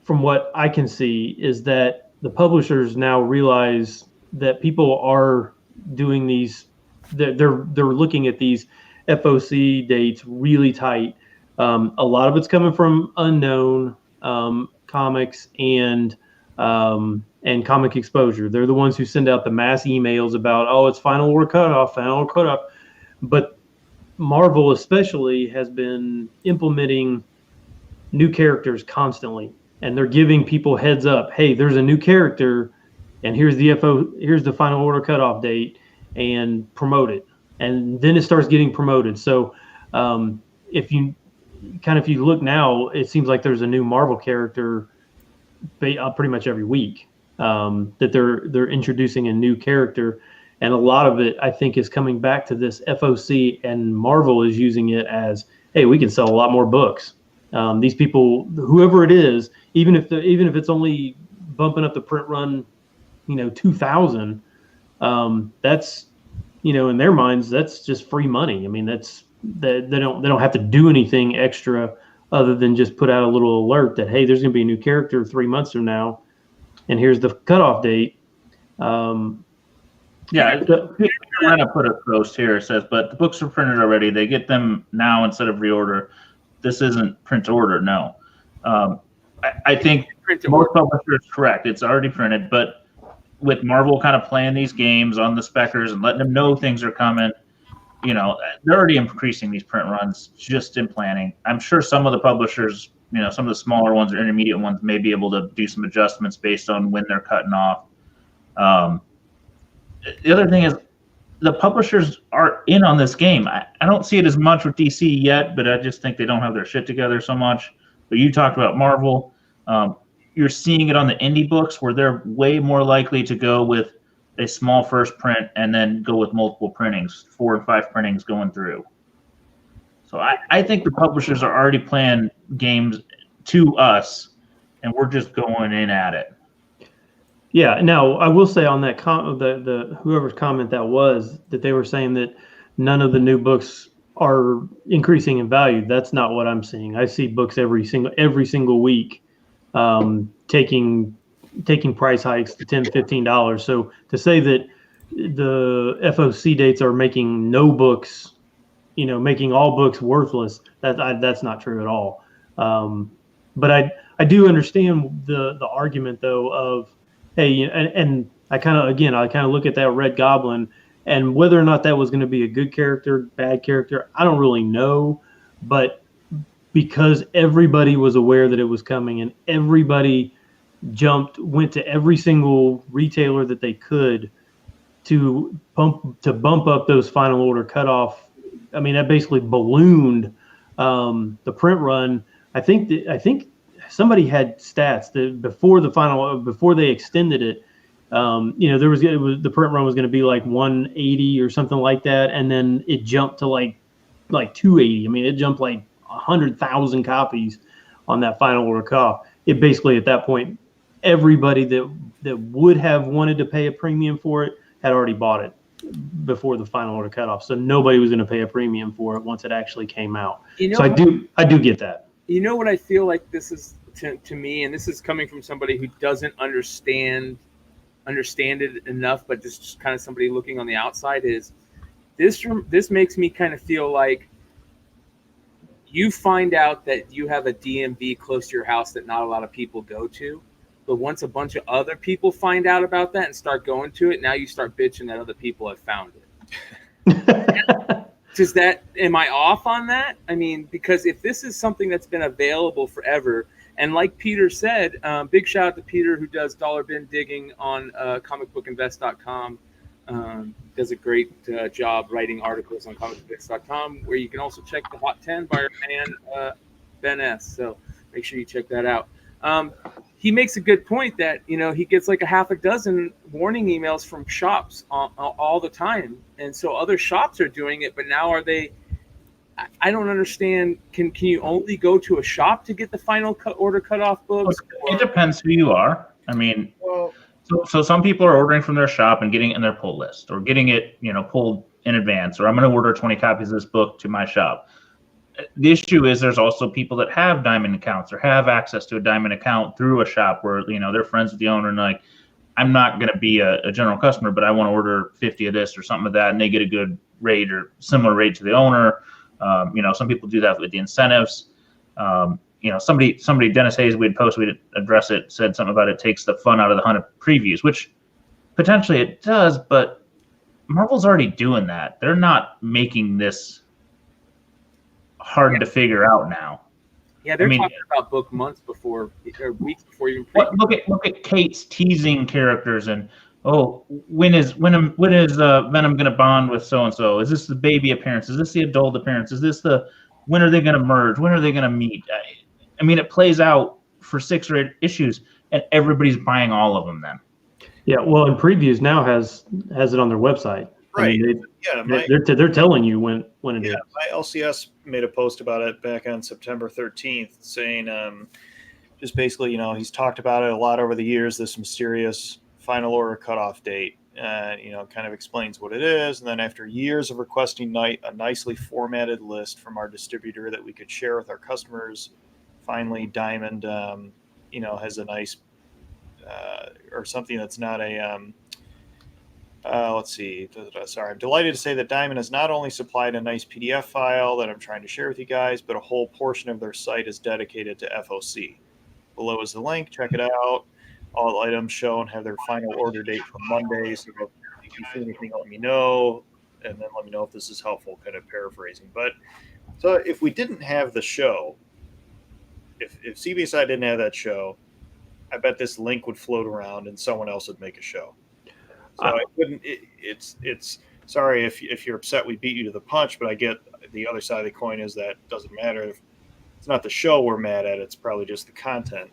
D: what I can see, is that the publishers now realize that people are doing these. They're looking at these FOC dates really tight. A lot of it's coming from unknown comics and comic exposure. They're the ones who send out the mass emails about, oh, it's final order cutoff. But Marvel especially has been implementing new characters constantly, and they're giving people heads up. Hey, there's a new character, and here's the final order cutoff date, and promote it. And then it starts getting promoted. So if you look now, it seems like there's a new Marvel character pretty much every week, that they're introducing a new character, and a lot of it, I think, is coming back to this FOC, and Marvel is using it as, hey, we can sell a lot more books. These people, whoever it is, even if it's only bumping up the print run, 2,000, that's, in their minds, that's just free money. I mean, they don't have to do anything extra other than just put out a little alert that, hey, there's going to be a new character 3 months from now, and here's the cutoff date.
C: Carolina put a post here. It says, but the books are printed already. They get them now instead of reorder. This isn't print to order. No. I think most publishers correct. It's already printed, but with Marvel kind of playing these games on the speckers and letting them know things are coming, they're already increasing these print runs just in planning. I'm sure some of the publishers, some of the smaller ones or intermediate ones may be able to do some adjustments based on when they're cutting off. The other thing is the publishers are in on this game. I don't see it as much with DC yet, but I just think they don't have their shit together so much. But you talked about Marvel. You're seeing it on the indie books where they're way more likely to go with a small first print and then go with multiple printings, 4 and 5 printings going through. So I think the publishers are already playing games to us, and we're just going in at it.
D: Yeah. Now, I will say on that the whoever's comment that was, that they were saying that none of the new books are increasing in value. That's not what I'm seeing. I see books every single week taking price hikes to $10, $15. So to say that the FOC dates are making no books, making all books worthless, that's not true at all. But I do understand the argument though of, hey, and I kind of look at that Red Goblin, and whether or not that was going to be a good character, bad character, I don't really know. But because everybody was aware that it was coming, and everybody went to every single retailer that they could to bump up those final order cutoff. I mean, that basically ballooned the print run. I think somebody had stats that before they extended it, the print run was going to be like 180 or something like that, and then it jumped to like 280. I mean, it jumped like 100,000 copies on that final order cutoff. It basically, at that point, everybody that would have wanted to pay a premium for it had already bought it before the final order cutoff. So nobody was going to pay a premium for it once it actually came out. So I do get that.
B: You know what I feel like this is to me, and this is coming from somebody who doesn't understand it enough, but just kind of somebody looking on the outside, is this makes me kind of feel like you find out that you have a DMV close to your house that not a lot of people go to. But once a bunch of other people find out about that and start going to it, now you start bitching that other people have found it. Am I off on that? I mean, because if this is something that's been available forever, and like Peter said, big shout out to Peter who does dollar bin digging on comicbookinvest.com. Does a great job writing articles on comicbookinvest.com, where you can also check the Hot 10 by our man Ben S. So make sure you check that out. He makes a good point that, he gets like a half a dozen warning emails from shops all the time. And so other shops are doing it, but now are they I don't understand. Can you only go to a shop to get the final order cutoff books?
C: It depends who you are. I mean,
A: Well,
C: so some people are ordering from their shop and getting it in their pull list, or getting it, pulled in advance, or I'm going to order 20 copies of this book to my shop. The issue is there's also people that have Diamond accounts or have access to a Diamond account through a shop where, they're friends with the owner and like, I'm not going to be a general customer, but I want to order 50 of this or something like that, and they get a good rate or similar rate to the owner. Some people do that with the incentives. Somebody, Dennis Hayes, we had posted, we didn't address it, said something about it takes the fun out of the hunt of previews, which potentially it does, but Marvel's already doing that. They're not making this hard to figure out now.
B: Yeah, they're talking about book months before or weeks before even.
C: Look at Kate's teasing characters and when is Venom going to bond with so and so? Is this the baby appearance? Is this the adult appearance? Is this when are they going to merge? When are they going to meet? I mean, it plays out for 6 or 8 issues, and everybody's buying all of them then.
D: Yeah, well, and Previews now has it on their website.
A: Right.
D: I mean, they're telling you when it is.
A: My LCS made a post about it back on September 13th, saying just basically, he's talked about it a lot over the years. This mysterious final order cutoff date, kind of explains what it is. And then after years of requesting a nicely formatted list from our distributor that we could share with our customers, finally Diamond, has a nice or something that's not a. Let's see. Sorry, I'm delighted to say that Diamond has not only supplied a nice PDF file that I'm trying to share with you guys, but a whole portion of their site is dedicated to FOC. Below is the link. Check it out. All items shown have their final order date for Monday. So if you see anything, let me know, and then let me know if this is helpful. Kind of paraphrasing, but so if we didn't have the show, if CBSI didn't have that show, I bet this link would float around and someone else would make a show. So I wouldn't. It's sorry if you're upset we beat you to the punch, but I get the other side of the coin is that it doesn't matter. If it's not the show we're mad at, it's probably just the content.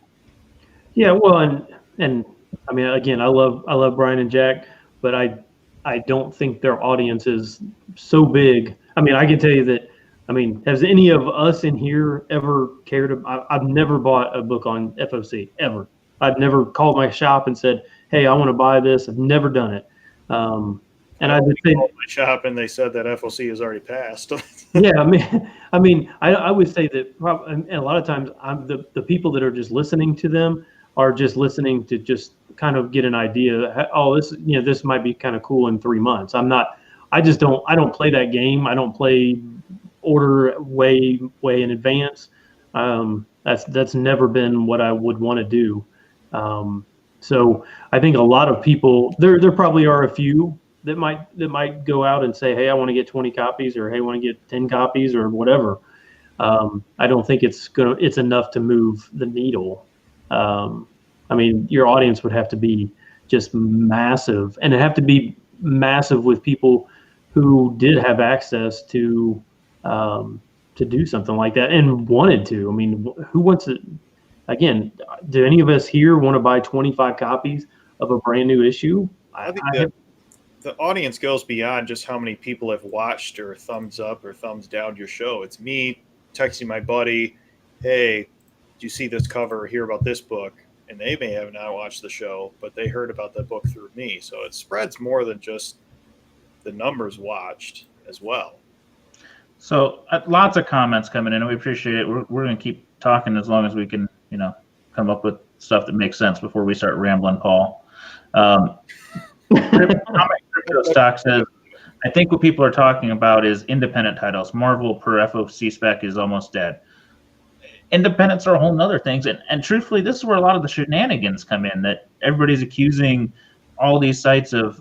D: Yeah, well, and I mean, again, I love Brian and Jack, but I don't think their audience is so big. I mean, I can tell you that. I mean, has any of us in here ever cared? I've never bought a book on FOC ever. I've never called my shop and said, "Hey, I want to buy this." I've never done it. And I would say
A: my shop, and they said that FOC has already passed.
D: Yeah, I mean, I would say that and a lot of times the people that are just listening to them are just listening to just kind of get an idea. Oh, this might be kind of cool in 3 months. I don't play that game. I don't play order way in advance. That's never been what I would want to do. So I think a lot of people, there probably are a few that might go out and say, hey, I want to get 20 copies, or hey, I want to get 10 copies, or whatever. I don't think it's enough to move the needle. I mean, your audience would have to be just massive, and it'd have to be massive with people who did have access to do something like that and wanted to. I mean, who wants to? Again, do any of us here want to buy 25 copies of a brand new issue?
A: I think the audience goes beyond just how many people have watched or thumbs up or thumbs down your show. It's me texting my buddy, hey, do you see this cover or hear about this book? And they may have not watched the show, but they heard about that book through me. So it spreads more than just the numbers watched as well.
C: So lots of comments coming in, and we appreciate it. We're going to keep talking as long as we can, come up with stuff that makes sense before we start rambling, Paul. Crypto Stock says, I think what people are talking about is independent titles. Marvel per FOC spec is almost dead. Independents are a whole nother thing. And truthfully, this is where a lot of the shenanigans come in, that everybody's accusing all these sites of,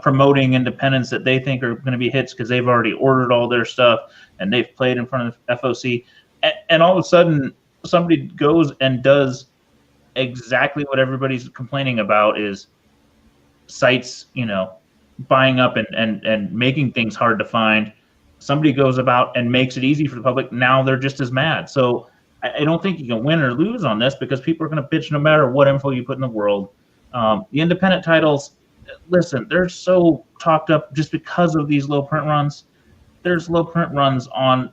C: promoting independents that they think are going to be hits because they've already ordered all their stuff and they've played in front of FOC. And all of a sudden, somebody goes and does exactly what everybody's complaining about, is sites, buying up and making things hard to find. Somebody goes about and makes it easy for the public. Now they're just as mad. So I don't think you can win or lose on this, because people are going to bitch no matter what info you put in the world. The independent titles, listen, they're so talked up just because of these low print runs. there's low print runs on,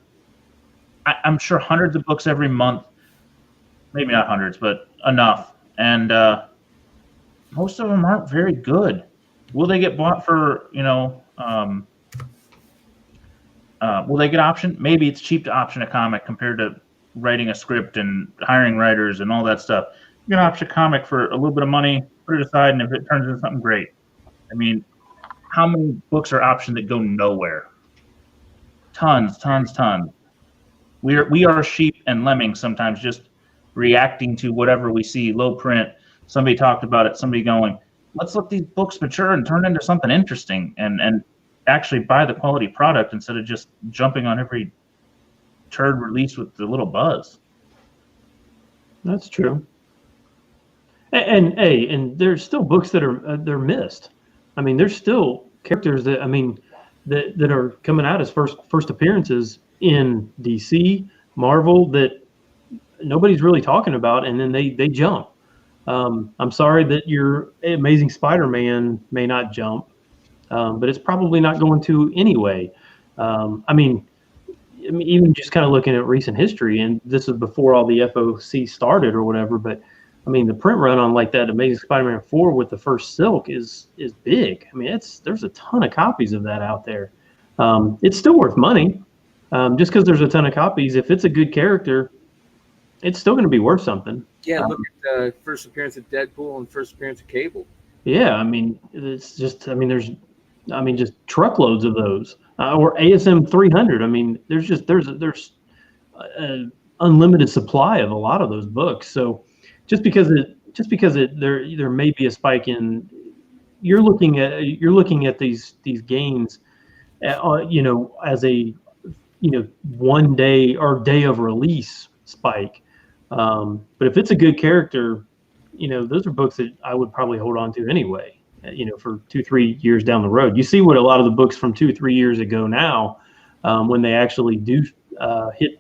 C: I'm sure, hundreds of books every month. Maybe not hundreds, but enough. And most of them aren't very good. Will they get bought for, will they get optioned? Maybe it's cheap to option a comic compared to writing a script and hiring writers and all that stuff. You can option a comic for a little bit of money, put it aside, and if it turns into something great. I mean, how many books are optioned that go nowhere? Tons. We are sheep and lemmings sometimes, just reacting to whatever we see. Low print. Somebody talked about it. Somebody going, let's let these books mature and turn into something interesting, and actually buy the quality product instead of just jumping on every turd release with the little buzz.
D: That's true. And there's still books that are they're missed. I mean, there's still characters that that are coming out as first appearances in DC, Marvel that nobody's really talking about, and then they jump. I'm sorry that your Amazing Spider-Man may not jump, but it's probably not going to anyway. I mean, even just kind of looking at recent history, and this is before all the FOC started or whatever, but I mean, the print run on like that Amazing Spider-Man 4 with the first Silk is big. I mean, there's a ton of copies of that out there. It's still worth money, just because there's a ton of copies. If it's a good character, it's still going to be worth something.
B: Yeah, look at the first appearance of Deadpool and first appearance of Cable.
D: Yeah, I mean, it's just, there's just truckloads of those, or ASM 300. I mean, there's an unlimited supply of a lot of those books. So just because there may be a spike in, you're looking at these gains, as a 1 day or day of release spike. But if it's a good character, those are books that I would probably hold on to anyway, for 2-3 years down the road. You see what a lot of the books from 2-3 years ago now, when they actually do hit,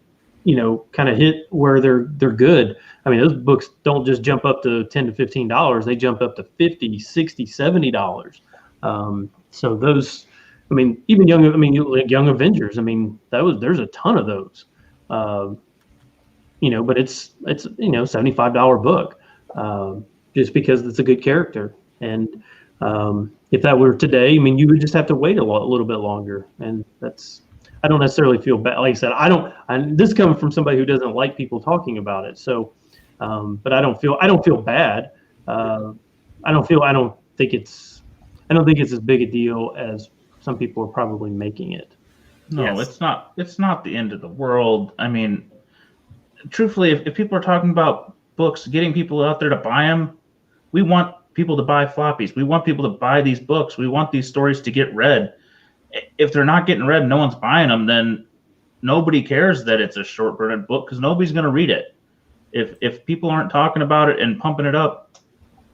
D: kind of hit where they're good. I mean, those books don't just jump up to $10 to $15. They jump up to $50, $60, $70. So those, I mean, even Young Avengers, I mean, there's a ton of those. But it's $75 book, just because it's a good character. And if that were today, I mean, you would just have to wait a little bit longer. And I don't necessarily feel bad. Like I said, this comes from somebody who doesn't like people talking about it. So, but I don't feel bad. I don't think it's as big a deal as some people are probably making it.
C: No,
B: Yes.
C: It's not the end of the world. I mean, truthfully, if people are talking about books, getting people out there to buy them, we want people to buy floppies. We want people to buy these books. We want these stories to get read. If they're not getting read and no one's buying them, then nobody cares that it's a short printed book, because nobody's going to read it. If people aren't talking about it and pumping it up,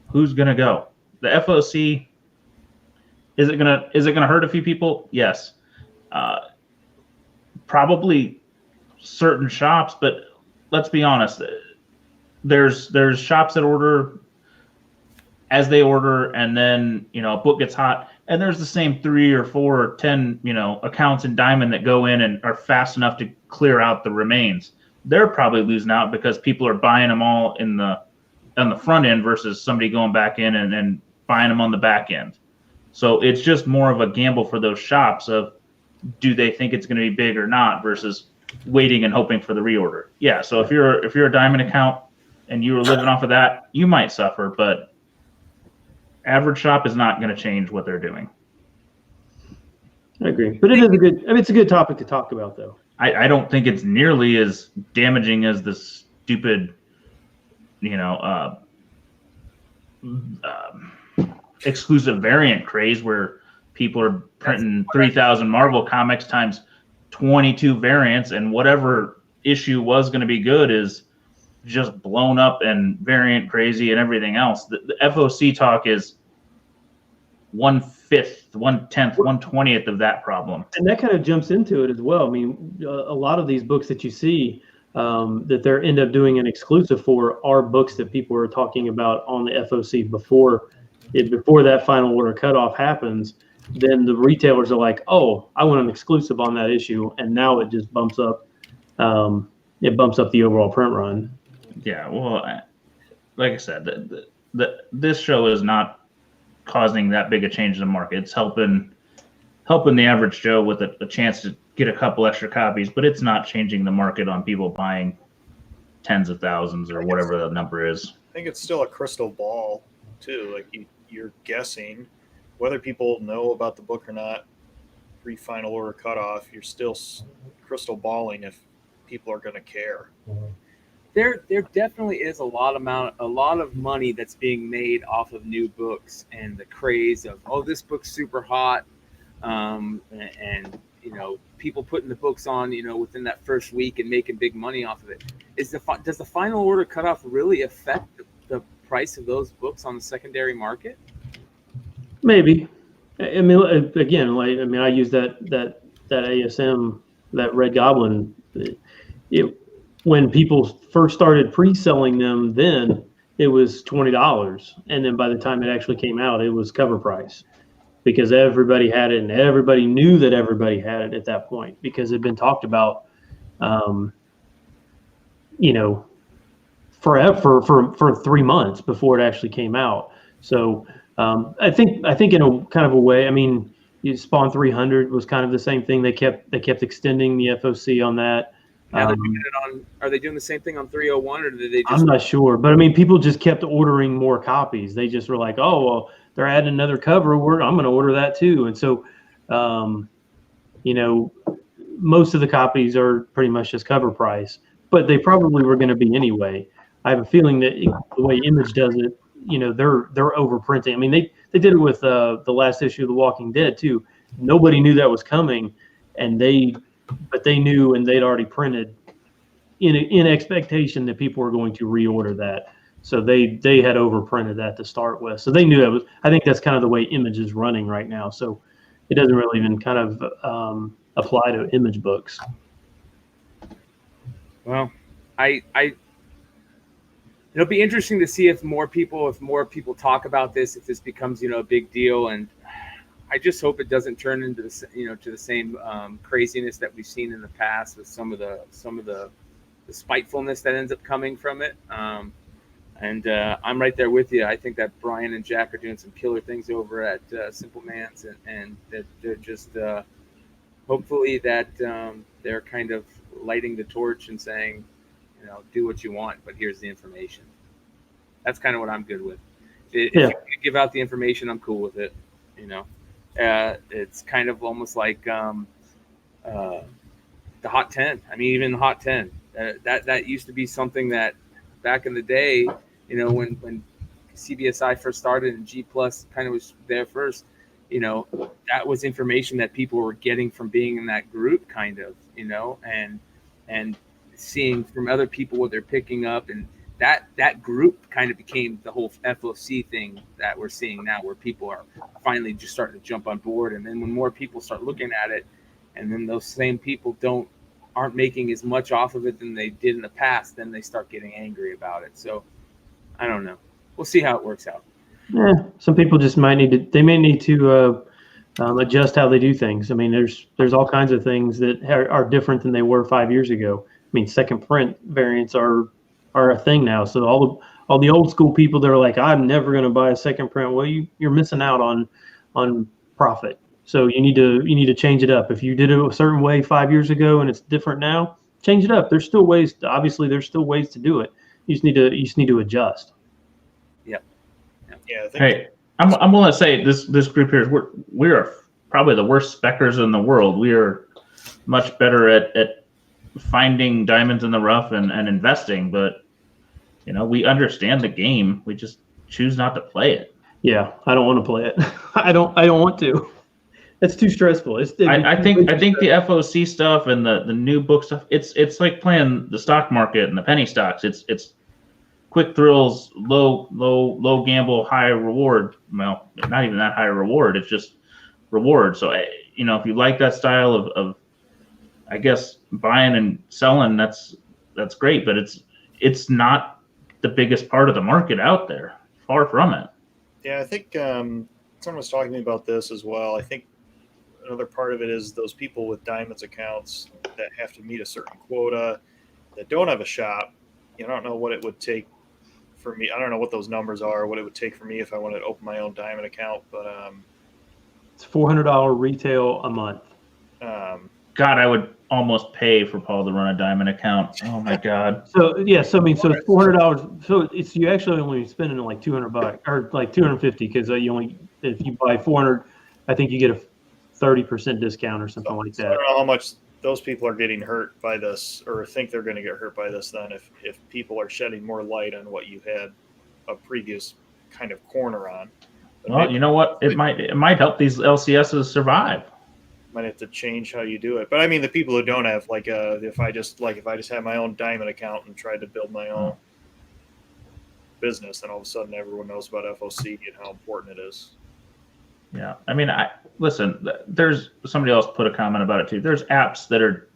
C: who's going to go? The FOC, is it gonna hurt a few people? Yes. Probably certain shops, but let's be honest. There's shops that order as they order, and then a book gets hot, and there's the same 3 or 4 or 10 accounts in Diamond that go in and are fast enough to clear out the remains. They're probably losing out because people are buying them all on the front end versus somebody going back in and buying them on the back end. So it's just more of a gamble for those shops of, do they think it's going to be big or not, versus waiting and hoping for the reorder. Yeah. So if you're a Diamond account and you were living off of that, you might suffer, but average shop is not going to change what they're doing.
D: I agree, but it's a good topic to talk about, though.
C: I don't think it's nearly as damaging as the stupid, exclusive variant craze where people are printing 3,000 Marvel comics times 22 variants, and whatever issue was going to be good is just blown up and variant crazy and everything else. The FOC talk is 1/5, 1/10, 1/20th of that problem.
D: And that kind of jumps into it as well. I mean, a lot of these books that you see that they end up doing an exclusive for are books that people are talking about on the FOC before that final order cutoff happens. then the retailers are like, oh, I want an exclusive on that issue, and now it just bumps up. It bumps up the overall print run.
C: Yeah, well, like I said, this show is not causing that big a change in the market. It's helping the average Joe with a chance to get a couple extra copies, but it's not changing the market on people buying tens of thousands or whatever the number is.
A: I think it's still a crystal ball too. Like you're guessing whether people know about the book or not. Pre-final order cutoff, you're still crystal balling if people are going to care.
B: There definitely is a lot of money that's being made off of new books and the craze of, oh, this book's super hot, and people putting the books on within that first week and making big money off of it. Does the final order cutoff really affect the price of those books on the secondary market?
D: Maybe. I mean, again, I use that ASM, that Red Goblin. When people first started pre-selling them, then it was $20, and then by the time it actually came out, it was cover price, because everybody had it and everybody knew that everybody had it at that point, because it had been talked about, forever for 3 months before it actually came out. So I think in a kind of a way, I mean, Spawn 300 was kind of the same thing. They kept extending the FOC on that.
B: Now they're doing it on. Are they doing the same thing on 301, or did they just?
D: I'm not sure, but I mean, people just kept ordering more copies. They just were like, "Oh, well, they're adding another cover. I'm going to order that too." And so, most of the copies are pretty much just cover price, but they probably were going to be anyway. I have a feeling that the way Image does it, they're overprinting. I mean, they did it with the last issue of The Walking Dead too. Nobody knew that was coming, but they knew, and they'd already printed in expectation that people were going to reorder that. So they had overprinted that to start with. So they knew that was. I think that's kind of the way Image is running right now. So it doesn't really even kind of apply to Image books.
B: Well, it'll be interesting to see if more people talk about this, if this becomes a big deal, and I just hope it doesn't turn into to the same craziness that we've seen in the past with some of the spitefulness that ends up coming from it. And I'm right there with you. I think that Brian and Jack are doing some killer things over at Simple Man's, and that they're just hopefully that they're kind of lighting the torch and saying, do what you want, but here's the information. That's kind of what I'm good with. If you give out the information, I'm cool with it. It's kind of almost like the Hot 10. I mean, even the Hot 10. That used to be something that back in the day, when CBSI first started and G Plus kind of was there first, that was information that people were getting from being in that group, kind of, and seeing from other people what they're picking up, and that group kind of became the whole FOC thing that we're seeing now, where people are finally just starting to jump on board. And then when more people start looking at it, and then those same people aren't making as much off of it than they did in the past, then they start getting angry about it. So I don't know. We'll see how it works out.
D: Yeah, some people just may need to adjust how they do things. I mean, there's all kinds of things that are different than they were 5 years ago. I mean, second print variants are a thing now. So all the old school people, they're like, I'm never going to buy a second print. Well, you're missing out on profit. So you need to change it up. If you did it a certain way 5 years ago and it's different now, change it up. There's still ways. Obviously, there's still ways to do it. You just need to adjust.
A: Yeah.
C: Hey, I'm willing to say this group here, we are probably the worst speckers in the world. We are much better at finding diamonds in the rough and investing, but we understand the game. We just choose not to play it.
D: Yeah, I don't want to play it. I don't want to. It's too stressful.
C: I think the FOC stuff and the new book stuff, it's like playing the stock market and the penny stocks. It's quick thrills, low gamble, high reward. Well, not even that high reward. It's just reward. So if you like that style of I guess buying and selling, that's great, but it's not the biggest part of the market out there. Far from it.
A: Yeah, I think someone was talking to me about this as well. I think another part of it is those people with diamonds accounts that have to meet a certain quota that don't have a shop. I don't know what it would take for me. I don't know what those numbers are, what it would take for me if I wanted to open my own diamond account. But
D: It's $400 retail a month.
C: God, I would almost pay for Paul to run a diamond account. Oh my God.
D: So yeah, so I mean, so it's $400. So it's you actually only spending like $200 or like 250 because you only if you buy 400, I think you get a 30% discount or something like
A: so I
D: that.
A: don't know how much those people are getting hurt by this or think they're going to get hurt by this then if people are shedding more light on what you had a previous kind of corner on. But
C: Well, you know what? It might help these LCSs survive.
A: might have to change how you do it. But I mean, the people who don't have if I just had my own diamond account and tried to build my own business, then all of a sudden everyone knows about FOC and how important it is.
C: Yeah, I mean, listen. There's somebody else put a comment about it too. There's apps that are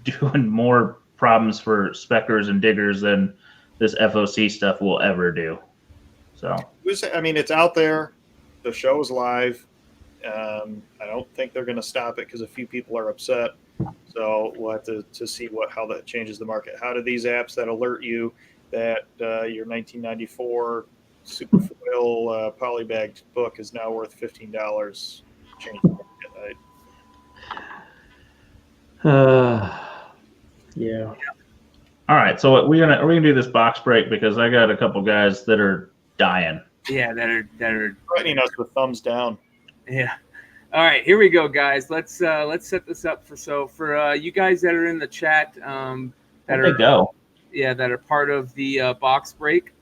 C: doing more problems for speckers and diggers than this FOC stuff will ever do. So
A: I mean, it's out there. The show is live. I don't think they're going to stop it because a few people are upset. So we'll have to see how that changes the market. How do these apps that alert you that your 1994 Superfoil polybagged book is now worth $15 change the market?
D: Yeah.
C: all right, so are we gonna do this box break because I got a couple guys that are dying.
B: Yeah, that are
A: Threatening us with thumbs down.
B: Yeah. All right, here we go, guys. Let's set this up for you guys that are in the chat that are part of the box break.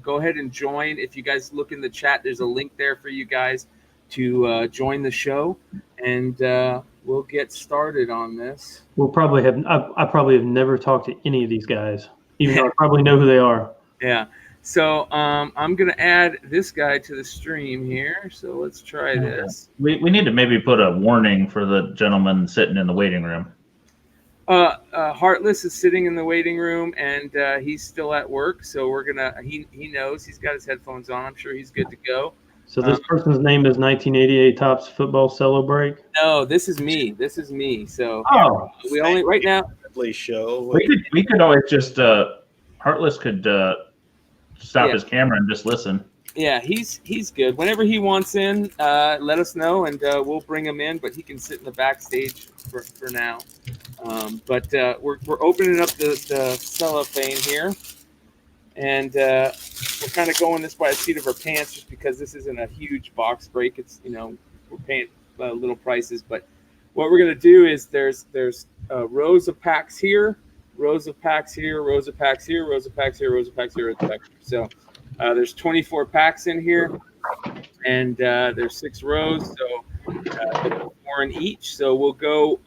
B: Go ahead and join. If you guys look in the chat, there's a link there for you guys to join the show, and we'll get started on this.
D: We'll probably have. I probably have never talked to any of these guys, even though I probably know who they are.
B: Yeah. So I'm gonna add this guy to the stream here. So let's try this.
C: We need to maybe put a warning for the gentleman sitting in the waiting room.
B: Heartless is sitting in the waiting room, and he's still at work. So we're gonna. He knows he's got his headphones on. I'm sure he's good to go.
D: So this person's name is 1988 Topps Football Cello Break.
B: No, this is me. So we only right now.
A: Show.
C: We could always just Heartless could stop his camera and just listen.
B: Yeah, he's good. Whenever he wants in, let us know, and we'll bring him in. But he can sit in the backstage for now. But we're opening up the cellophane here, and we're kind of going this by the seat of our pants, just because this isn't a huge box break. It's we're paying little prices, but what we're gonna do is there's rows of packs here. Rows of packs here, rows of packs here, rows of packs here, rows of packs here, rows of packs here. So there's 24 packs in here, and there's 6 rows, so 4 in each. So we'll go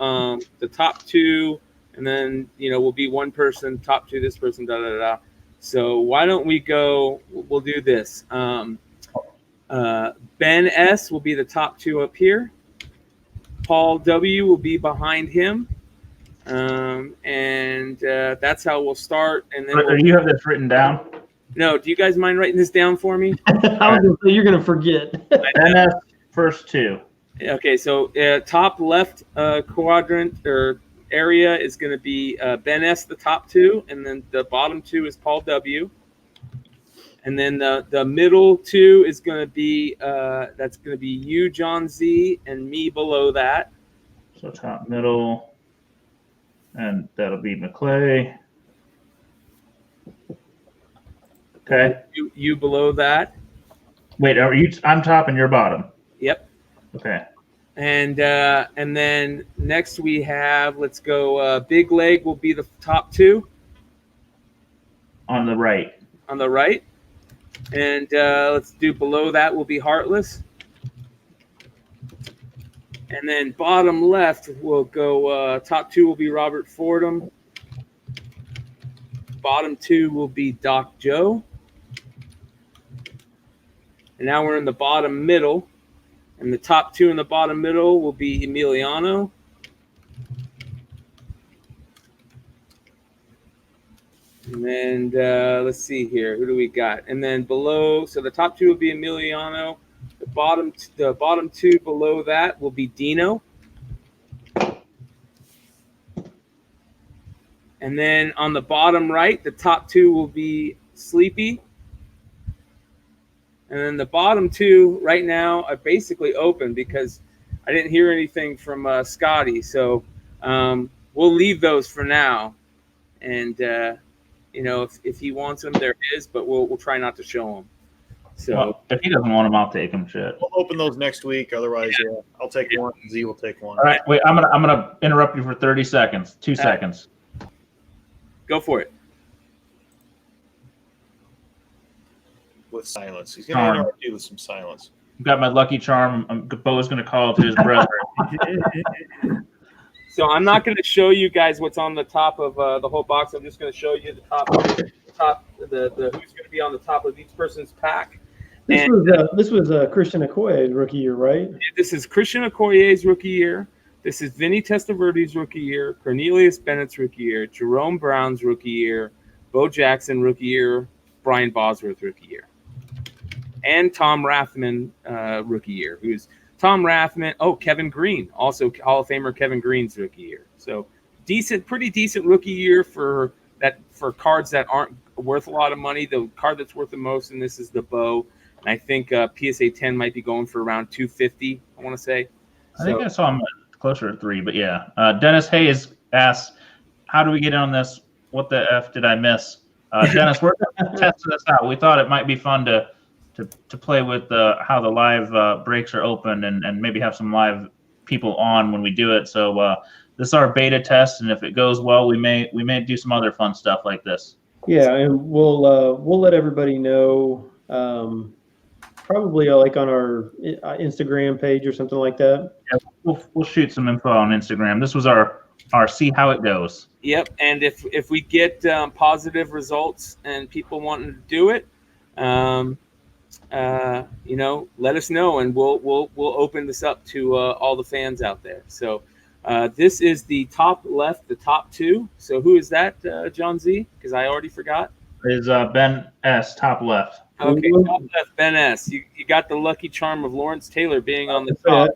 B: the top 2, and then we'll be one person, top 2, this person, da da da da. So why don't we go? We'll do this. Ben S will be the top 2 up here. Paul W will be behind him. And that's how we'll start. And then
C: you have this written down?
B: No, do you guys mind writing this down for me?
D: I was gonna say, you're gonna forget.
C: NS first 2.
B: Okay, so top left quadrant or area is going to be Ben S, the top 2, and then the bottom 2 is Paul W. And then the middle 2 is going to be that's going to be you, John Z, and me below that.
C: So top, middle. And that'll be McClay. Okay.
B: You below that.
C: Wait, are you? I'm top and you're bottom.
B: Yep.
C: Okay.
B: And then next we have, let's go. Big Leg will be the top 2.
C: On the right.
B: On the right. And let's do below that will be Heartless. And then bottom left, we'll go top 2 will be Robert Fordham. Bottom 2 will be Doc Joe. And now we're in the bottom middle. And the top 2 in the bottom middle will be Emiliano. And then let's see here. Who do we got? And then below, so the top 2 will be Emiliano. The the bottom two below that will be Dino. And then on the bottom right, the top two will be Sleepy. And then the bottom two right now are basically open because I didn't hear anything from Scotty. So we'll leave those for now. And, if he wants them, they're his, but we'll try not to show them. So
C: Well, if he doesn't want them, I'll take them. Shit.
A: We'll open those next week. Otherwise, yeah, I'll take one. Z will take one.
C: All right, wait. I'm gonna interrupt you for 30 seconds. 2 seconds.
B: Go for it.
A: With silence. He's going to interrupt you with some silence.
C: I've got my lucky charm. Bo's gonna call to his brother.
B: So I'm not going to show you guys what's on the top of the whole box. I'm just going to show you the top, the who's going to be on the top of each person's pack.
D: This was Christian Okoye's rookie year, right?
B: This is Christian Okoye's rookie year. This is Vinny Testaverde's rookie year. Cornelius Bennett's rookie year. Jerome Brown's rookie year. Bo Jackson rookie year. Brian Bosworth rookie year. And Tom Rathman rookie year, who's Tom Rathman. Oh, Kevin Green, also Hall of Famer Kevin Green's rookie year. So pretty decent rookie year for cards that aren't worth a lot of money. The card that's worth the most in this is the Bo, and I think PSA 10 might be going for around $250. I want to say.
C: I think I saw him closer to $3, but yeah. Dennis Hayes asks, "How do we get in on this? What the f did I miss?" Dennis, we're testing this out. We thought it might be fun to play with how the live breaks are open and maybe have some live people on when we do it. So this is our beta test, and if it goes well, we may do some other fun stuff like this.
D: Yeah, and we'll let everybody know, probably like on our Instagram page or something like that.
C: Yeah, we'll shoot some info on Instagram. This was our see how it goes.
B: Yep, and if we get positive results and people wanting to do it, let us know, and we'll open this up to all the fans out there. So this is the top left, the top two. So who is that, John Z? Because I already forgot.
C: Is Ben S, top left.
B: Okay, top left, Ben S. You got the lucky charm of Lawrence Taylor being on the top.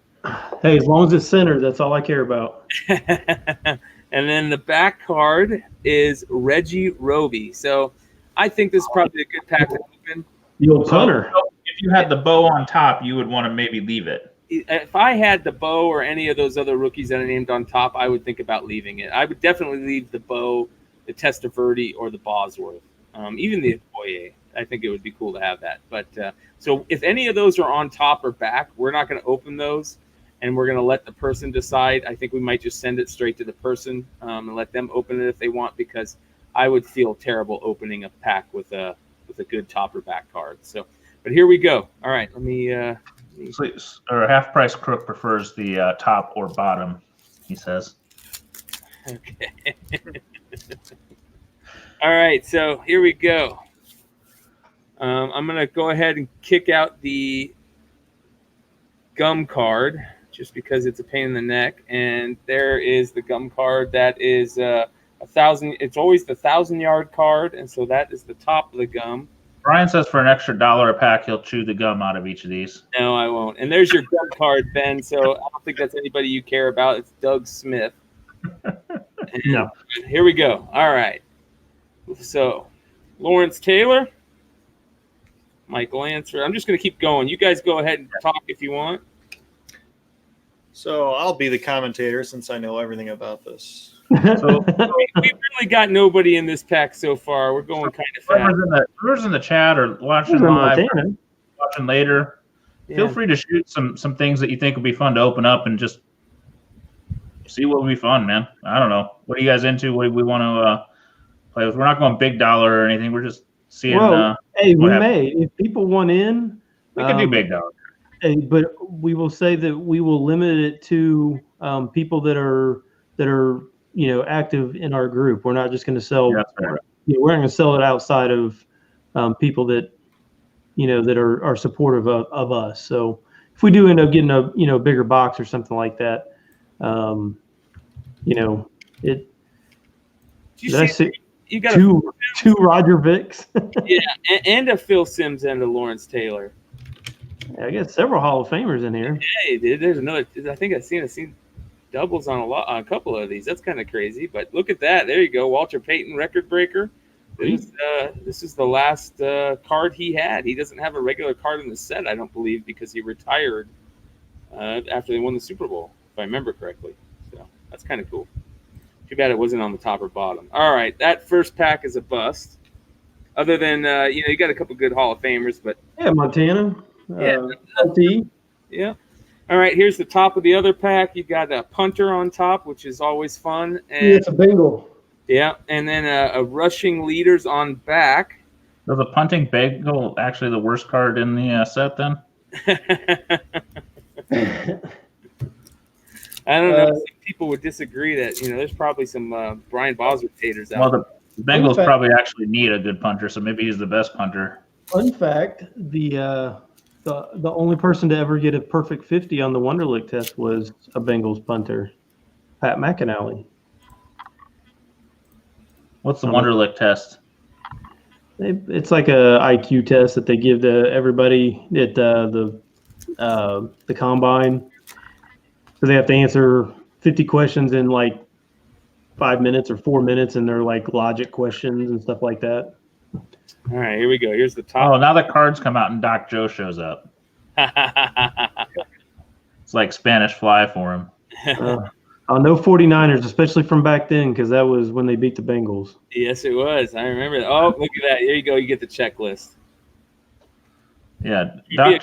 D: Hey, as long as it's centered, that's all I care about.
B: And then the back card is Reggie Roby. So I think this is probably a good pack to open.
D: The old punter.
C: So if you had the Bo on top, you would want to maybe leave it.
B: If I had the Bo or any of those other rookies that I named on top, I would think about leaving it. I would definitely leave the Bo, the Testaverde, or the Bosworth. Even the Okoye. I think it would be cool to have that. But so if any of those are on top or back, we're not going to open those, and we're going to let the person decide. I think we might just send it straight to the person and let them open it if they want, because I would feel terrible opening a pack with a good top or back card. So, but here we go. All right, let me.
C: Or Half Price Crook prefers the top or bottom, he says.
B: Okay. All right, so here we go. I'm going to go ahead and kick out the gum card just because it's a pain in the neck. And there is the gum card that is 1,000. It's always the 1,000-yard card, and so that is the top of the gum.
C: Brian says for an extra $1 a pack, he'll chew the gum out of each of these.
B: No, I won't. And there's your gum card, Ben. So I don't think that's anybody you care about. It's Doug Smith.
D: No.
B: Here we go. All right. So Lawrence Taylor, Michael Answer. I'm just going to keep going. You guys go ahead and talk if you want.
A: So I'll be the commentator since I know everything about this.
C: So
B: We've really got nobody in this pack so far. We're going kind of fast.
C: whoever's in the chat or watching live, or watching later, feel free to shoot some things that you think would be fun to open up and just see what would be fun, man. I don't know. What are you guys into? What do we want to play with? We're not going big dollar or anything. We're just seeing.
D: Well, hey, we may. If people want in,
C: we can do big dollar.
D: Hey, but we will say that we will limit it to people that are active in our group. We're not just going to sell.
C: Yeah, that's fair.
D: We're not going to sell it outside of people that that are supportive of us. So if we do end up getting a bigger box or something like that, it. You got two Roger Vicks.
B: Yeah, and a Phil Simms and a Lawrence Taylor.
D: I got several Hall of Famers in here.
B: Hey, dude, there's another. I think I've seen doubles on a couple of these. That's kind of crazy. But look at that. There you go. Walter Payton, record breaker. This is the last card he had. He doesn't have a regular card in the set, I don't believe, because he retired after they won the Super Bowl, if I remember correctly. So that's kind of cool. Too bad it wasn't on the top or bottom. All right, that first pack is a bust. Other than you got a couple good Hall of Famers, but
D: Yeah, Montana.
B: Yeah.
D: LT.
B: yeah. All right, here's the top of the other pack. You got a punter on top, which is always fun, and
D: It's a Bengal.
B: yeah, and then a rushing leaders on back.
C: Was the punting Bengal actually the worst card in the set then?
B: I don't know. Some people would disagree that there's probably some Brian Bosworth haters out there.
C: Well, the Bengals probably actually need a good punter, so maybe he's the best punter.
D: Fun fact: the only person to ever get a perfect 50 on the Wonderlic test was a Bengals punter, Pat McAnally.
C: What's the Wonderlic test?
D: It's like a IQ test that they give to everybody at the combine. So they have to answer 50 questions in like 5 minutes or 4 minutes, and they're like logic questions and stuff like that.
B: All right, here we go. Here's the top.
C: Oh, now the cards come out and Doc Joe shows up. It's like Spanish Fly for him.
D: No 49ers, especially from back then, because that was when they beat the Bengals.
B: Yes, it was. I remember that. Oh, look at that. There you go. You get the checklist.
C: Yeah, Doc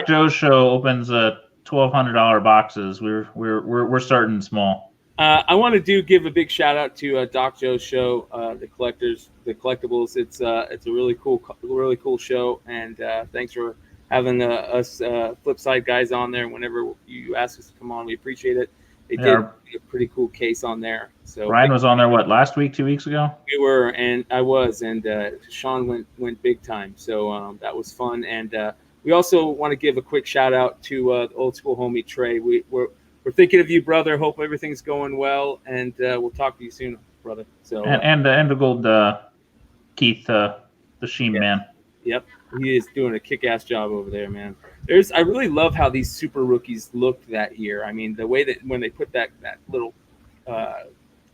C: Joe's show opens $1,200 boxes. We're starting small.
B: I want to give a big shout out to Doc Joe's show, the collectibles. It's a really cool show, and thanks for having us Flipside guys on there. Whenever you ask us to come on, we appreciate it. They did a pretty cool case on there. So
C: Ryan was on there last week, 2 weeks ago?
B: We were, and I was, and Sean went big time. So that was fun, and we also want to give a quick shout out to the old school homie Trey. We're thinking of you, brother. Hope everything's going well, and we'll talk to you soon, brother. So
C: and the gold Keith, the Sheen man.
B: Yep, he is doing a kick-ass job over there, man. I really love how these super rookies looked that year. I mean, the way that when they put that little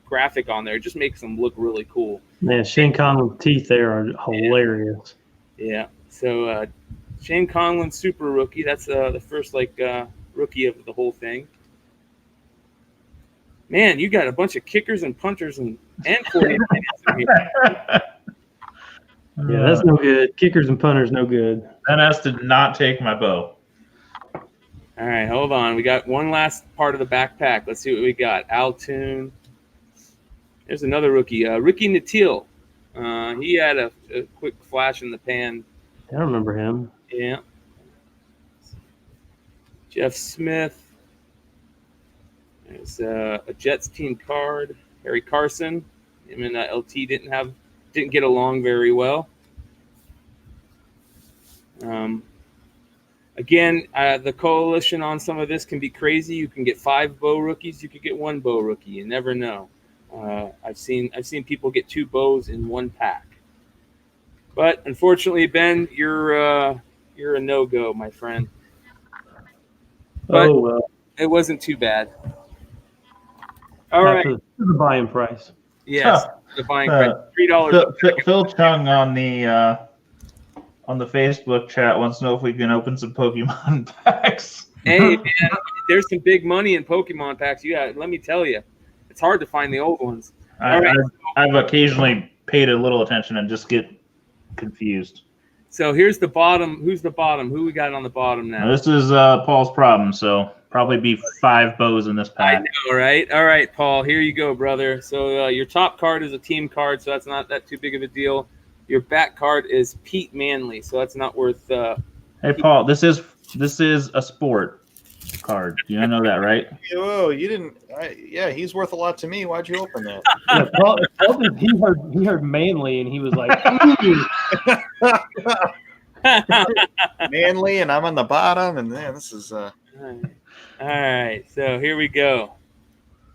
B: graphic on there, it just makes them look really cool.
D: Man, Shane Conlon's teeth there are hilarious.
B: Yeah. So Shane Conlon super rookie. That's the first rookie of the whole thing. Man, you got a bunch of kickers and punters and 49ers in here.
D: Yeah, that's no good. Kickers and punters, no good.
C: NS did not take my bow.
B: All right, hold on. We got one last part of the backpack. Let's see what we got. Altoon. There's another rookie. Ricky Natil. He had a quick flash in the pan.
D: I remember him.
B: Yeah. Jeff Smith. There's a Jets team card. Harry Carson. Him and LT didn't get along very well. Again, the coalition on some of this can be crazy. You can get 5 bow rookies. You could get 1 bow rookie. You never know. I've seen people get 2 bows in 1 pack. But unfortunately, Ben, you're a no-go, my friend. But it wasn't too bad. All right.
D: The buying price.
B: Yes, the buying price. $3.
C: Phil Chung on the Facebook chat wants to know if we can open some Pokemon packs.
B: Hey, man, there's some big money in Pokemon packs. Let me tell you, it's hard to find the old ones.
C: I've occasionally paid a little attention and just get confused.
B: So here's the bottom. Who's the bottom? Who we got on the bottom now?
C: This is Paul's problem, so probably be 5 bows in this pack.
B: I know, right? All right, Paul, here you go, brother. So your top card is a team card, so that's not that too big of a deal. Your back card is Pete Manley, so that's not worth.
C: Hey, Paul, this is a sport card. You know that, right?
A: Whoa, you didn't. Yeah, he's worth a lot to me. Why'd you open that?
D: Yeah, Paul, he heard Manly, and he was like,
A: Manly, and I'm on the bottom, and man, this is.
B: All right, so here we go.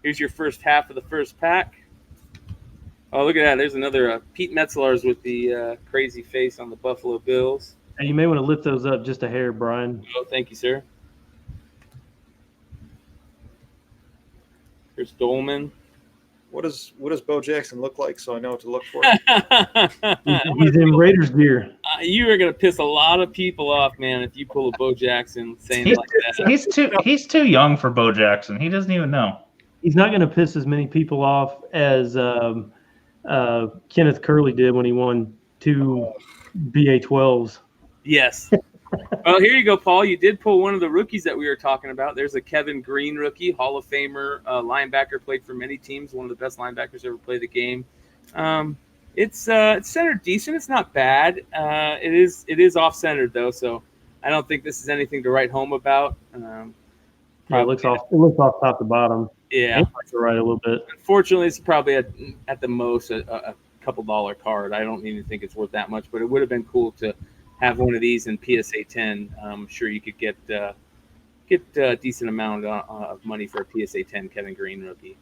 B: Here's your first half of the first pack. Oh, look at that. There's another Pete Metzelaars with the crazy face on the Buffalo Bills.
D: Hey, you may want to lift those up just a hair, Brian.
B: Oh, thank you, sir. Here's Dolman.
A: What does Bo Jackson look like so I know what to look for?
D: He's in Raiders gear.
B: You are gonna piss a lot of people off, man, if you pull a Bo Jackson saying
C: He's,
B: like that.
C: he's too young for Bo Jackson. He doesn't even know.
D: He's not going to piss as many people off as Kenneth Curley did when he won 2 BA12s.
B: Yes. Well, here you go, Paul. You did pull one of the rookies that we were talking about. There's a Kevin Green rookie, Hall of Famer, linebacker, played for many teams, one of the best linebackers ever played the game. It's centered decent. It's not bad. It is off-centered though, so I don't think this is anything to write home about.
D: Yeah, it looks off top to bottom.
B: Yeah,
D: to right a little bit.
B: Unfortunately, it's probably at the most a couple $1 card. I don't even think it's worth that much, but it would have been cool to have one of these in PSA 10. I'm sure you could get a decent amount of money for a PSA 10 Kevin Green rookie.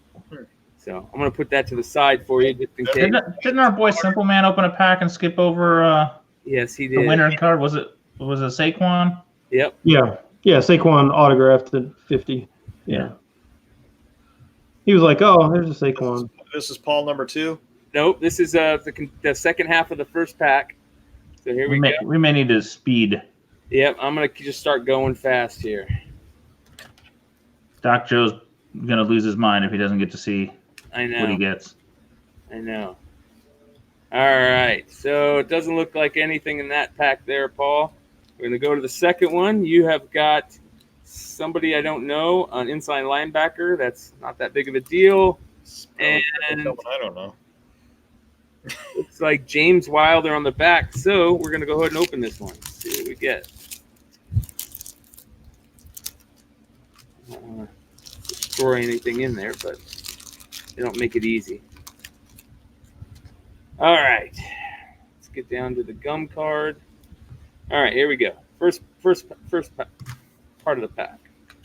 B: So I'm going to put that to the side for you just in case.
C: Didn't our boy Simple Man open a pack and skip over
B: Yes, he did.
C: the winner card? Was it Saquon?
B: Yep.
D: Yeah, Saquon autographed at 50. Yeah. He was like, "Oh, there's a Saquon."
A: This is Paul number 2.
B: Nope. This is the second half of the first pack. So here we go.
C: We may need to speed.
B: Yep. I'm going to just start going fast here.
C: Doc Joe's gonna lose his mind if he doesn't get to see
B: I know.
C: what he gets.
B: I know. All right. So it doesn't look like anything in that pack there, Paul. We're going to go to the second one. You have got somebody I don't know, an inside linebacker. That's not that big of a deal. And
A: I don't know.
B: looks like James Wilder on the back. So we're going to go ahead and open this one. See what we get. I don't want to destroy anything in there, but they don't make it easy. All right. Let's get down to the gum card. All right, here we go. First part of the pack.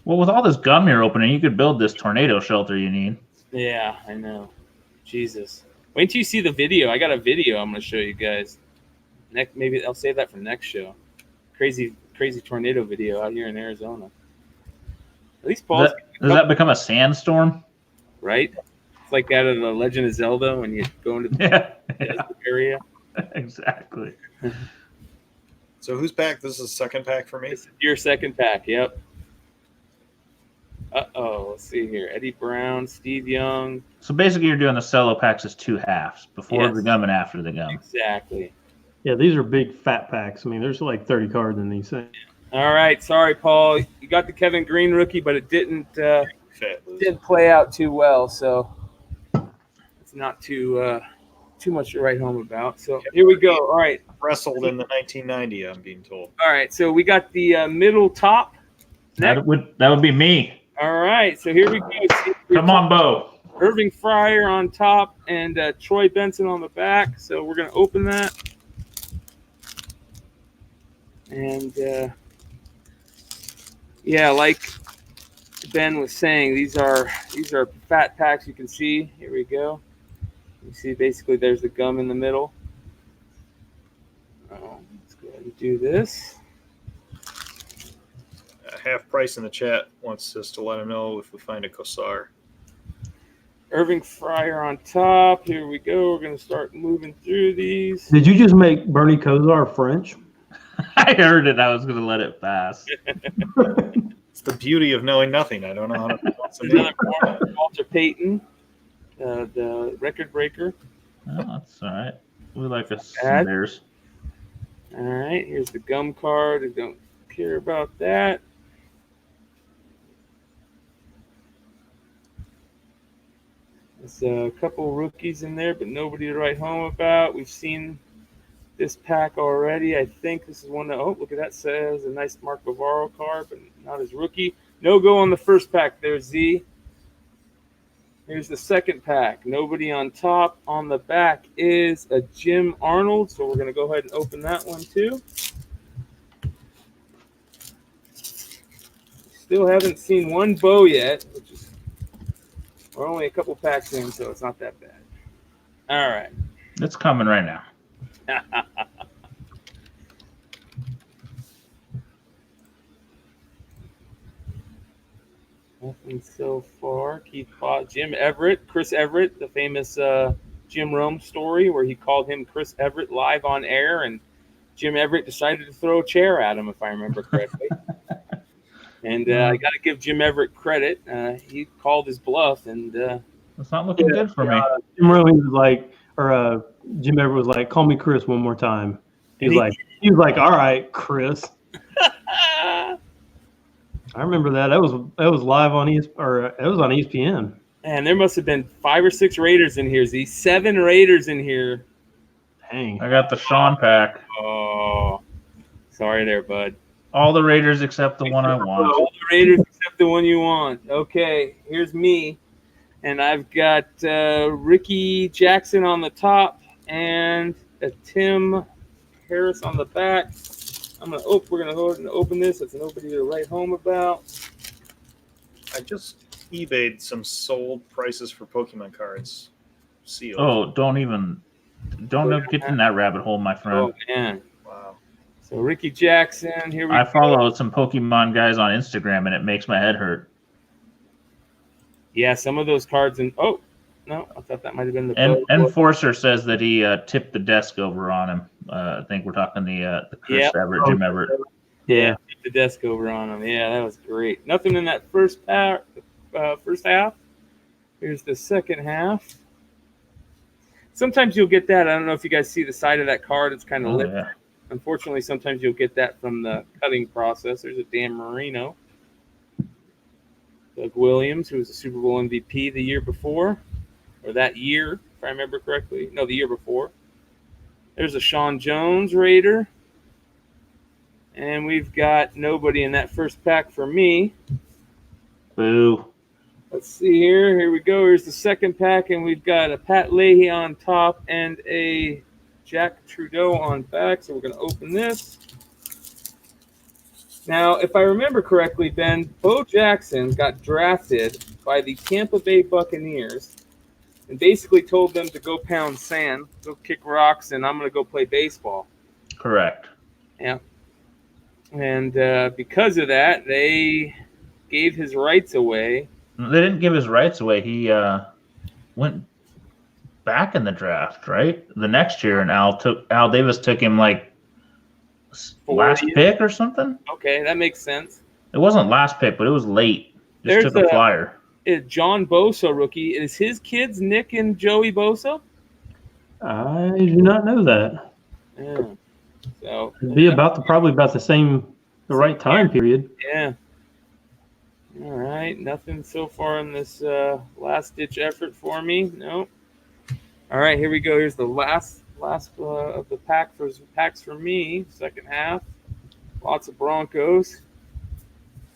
C: Well, with all this gum you're opening, you could build this tornado shelter you need.
B: Yeah, I know. Jesus. Wait till you see the video. I got a video I'm going to show you guys. Maybe I'll save that for next show. Crazy tornado video out here in Arizona. At least Paul's
C: Does that become a sandstorm?
B: right? It's like out of the Legend of Zelda when you go into the area.
C: Exactly.
A: So who's back? This is the second pack for me.
B: This is your second pack. Yep. Let's see here. Eddie Brown, Steve Young.
C: So basically, you're doing the cello packs as 2 halves, before
B: Yes.
C: the gum and after the gum.
B: Exactly.
D: Yeah, these are big fat packs. I mean, there's like 30 cards in these things.
B: All right. Sorry, Paul. You got the Kevin Green rookie, but it didn't play out too well. So it's not too much to write home about. So here we go. All right.
A: Wrestled in the 1990, I'm being told.
B: All right. So we got the middle top.
C: That would be me.
B: All right. So here we go.
C: Come on, Bo.
B: Irving Fryer on top and Troy Benson on the back. So we're going to open that. And, yeah, like Ben was saying, these are fat packs. You can see. Here we go. You see basically there's the gum in the middle. Let's go ahead and do this.
A: Half Price in the chat wants us to let him know if we find a Kosar.
B: Irving Fryer on top. Here we go. We're going to start moving through these.
D: Did you just make Bernie Kosar French?
C: I heard it. I was going to let it pass.
A: It's the beauty of knowing nothing. I don't know how to pronounce it.
B: Another one, Walter Payton, the record breaker.
C: Oh, that's all right. We like us
B: Add.
C: Bears.
B: All right, here's the gum card. I don't care about that. There's a couple rookies in there, but nobody to write home about. We've seen this pack already. I think this is one that, oh, look at that, says a nice Mark Bavaro card, but not his rookie. No go on the first pack there, Z. Here's the second pack. Nobody on top. On the back is a Jim Arnold, so we're going to go ahead and open that one too. Still haven't seen one Bo yet, which is, we're only a couple packs in, so it's not that bad. All right.
C: It's coming right now.
B: Nothing so far. Keith bought Jim Everett, Chris Everett, the famous Jim Rome story where he called him Chris Everett live on air, and Jim Everett decided to throw a chair at him, if I remember correctly. And I got to give Jim Everett credit. He called his bluff, and
C: It's not looking good for me.
D: Jim Rome was like, or Jim Everett was like, "Call me Chris one more time." He was like, "All right, Chris." I remember that. That was live on it was on ESPN.
B: Man, there must have been 5 or 6 Raiders in here. 7 Raiders in here.
D: Dang.
C: I got the Sean pack.
B: Oh, sorry there, bud.
C: All the Raiders except the one I want.
B: All the Raiders except the one you want. Okay, here's me. And I've got Ricky Jackson on the top and a Tim Harris on the back. We're gonna go ahead and open this. It's nobody to write home about.
A: I just eBayed some sold prices for Pokemon cards. Sealed.
C: Oh, don't get in that rabbit hole, my friend.
B: Oh man.
A: Wow.
B: So Ricky Jackson, here we go.
C: I follow some Pokemon guys on Instagram, and it makes my head hurt.
B: Yeah, some of those cards no, I thought that might have been the
C: Enforcer says that he tipped the desk over on him. I think we're talking the Chris Everett, Jim Everett.
B: Yeah, the desk over on him. Yeah, that was great. Nothing in that first half. Here's the second half. Sometimes you'll get that. I don't know if you guys see the side of that card. It's kind of lit.
C: Yeah.
B: Unfortunately, sometimes you'll get that from the cutting process. There's a Dan Marino. Doug Williams, who was a Super Bowl MVP the year before, or that year, if I remember correctly. No, the year before. There's a Sean Jones Raider. And we've got nobody in that first pack for me.
C: Boo.
B: Let's see here. Here we go. Here's the second pack, and we've got a Pat Leahy on top and a Jack Trudeau on back. So we're going to open this. Now, if I remember correctly, Ben, Bo Jackson got drafted by the Tampa Bay Buccaneers and basically told them to go pound sand, go kick rocks, and I'm going to go play baseball.
C: Correct.
B: Yeah. And because of that, they gave his rights away.
C: They didn't give his rights away. He went back in the draft, right? The next year, and Al Davis took him like last pick or something.
B: Okay, that makes sense.
C: It wasn't last pick, but it was late. Just took a flyer.
B: John Bosa rookie. Is his kids Nick and Joey Bosa?
D: I do not know that.
B: Yeah. So
D: it'd be probably about the right time period.
B: Yeah. All right. Nothing so far in this last ditch effort for me. No. All right. Here we go. Here's the last of the packs for me. Second half. Lots of Broncos.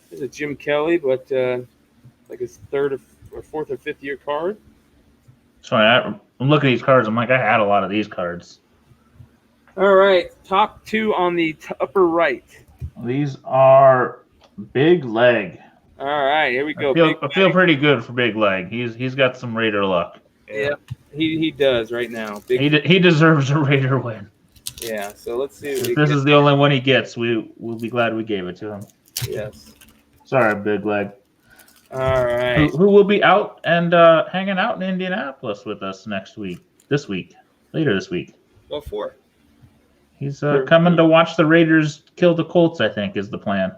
B: There's a Jim Kelly, but like his 3rd or 4th or 5th year card.
C: Sorry, I'm looking at these cards. I'm like, I had a lot of these cards.
B: All right. Top 2 on the upper right.
C: These are Big Leg.
B: All right, here we go.
C: I feel pretty good for Big Leg. He's got some Raider luck.
B: Yeah, he does right now.
C: He deserves a Raider win.
B: Yeah, so let's see.
C: If this is the only one he gets, we'll be glad we gave it to him.
B: Yes.
C: Sorry, Big Leg.
B: All right.
C: Who will be out and hanging out in Indianapolis with us later this week.
A: What for?
C: He's coming to watch the Raiders kill the Colts, I think, is the plan.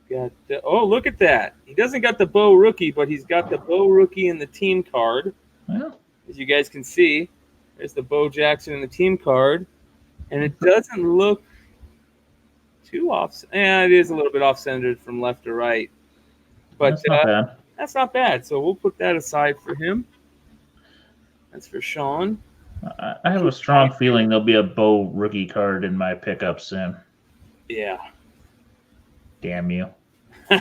B: Look at that. He doesn't got the Bo rookie, but he's got the Bo rookie in the team card.
C: Yeah.
B: As you guys can see, there's the Bo Jackson in the team card. And it doesn't look too off. It is a little bit off-centered from left to right. But
C: that's not bad.
B: That's not bad. So we'll put that aside for him. That's for Sean.
C: I have a strong feeling there'll be a Bo rookie card in my pickup soon.
B: Yeah.
C: Damn you.
B: All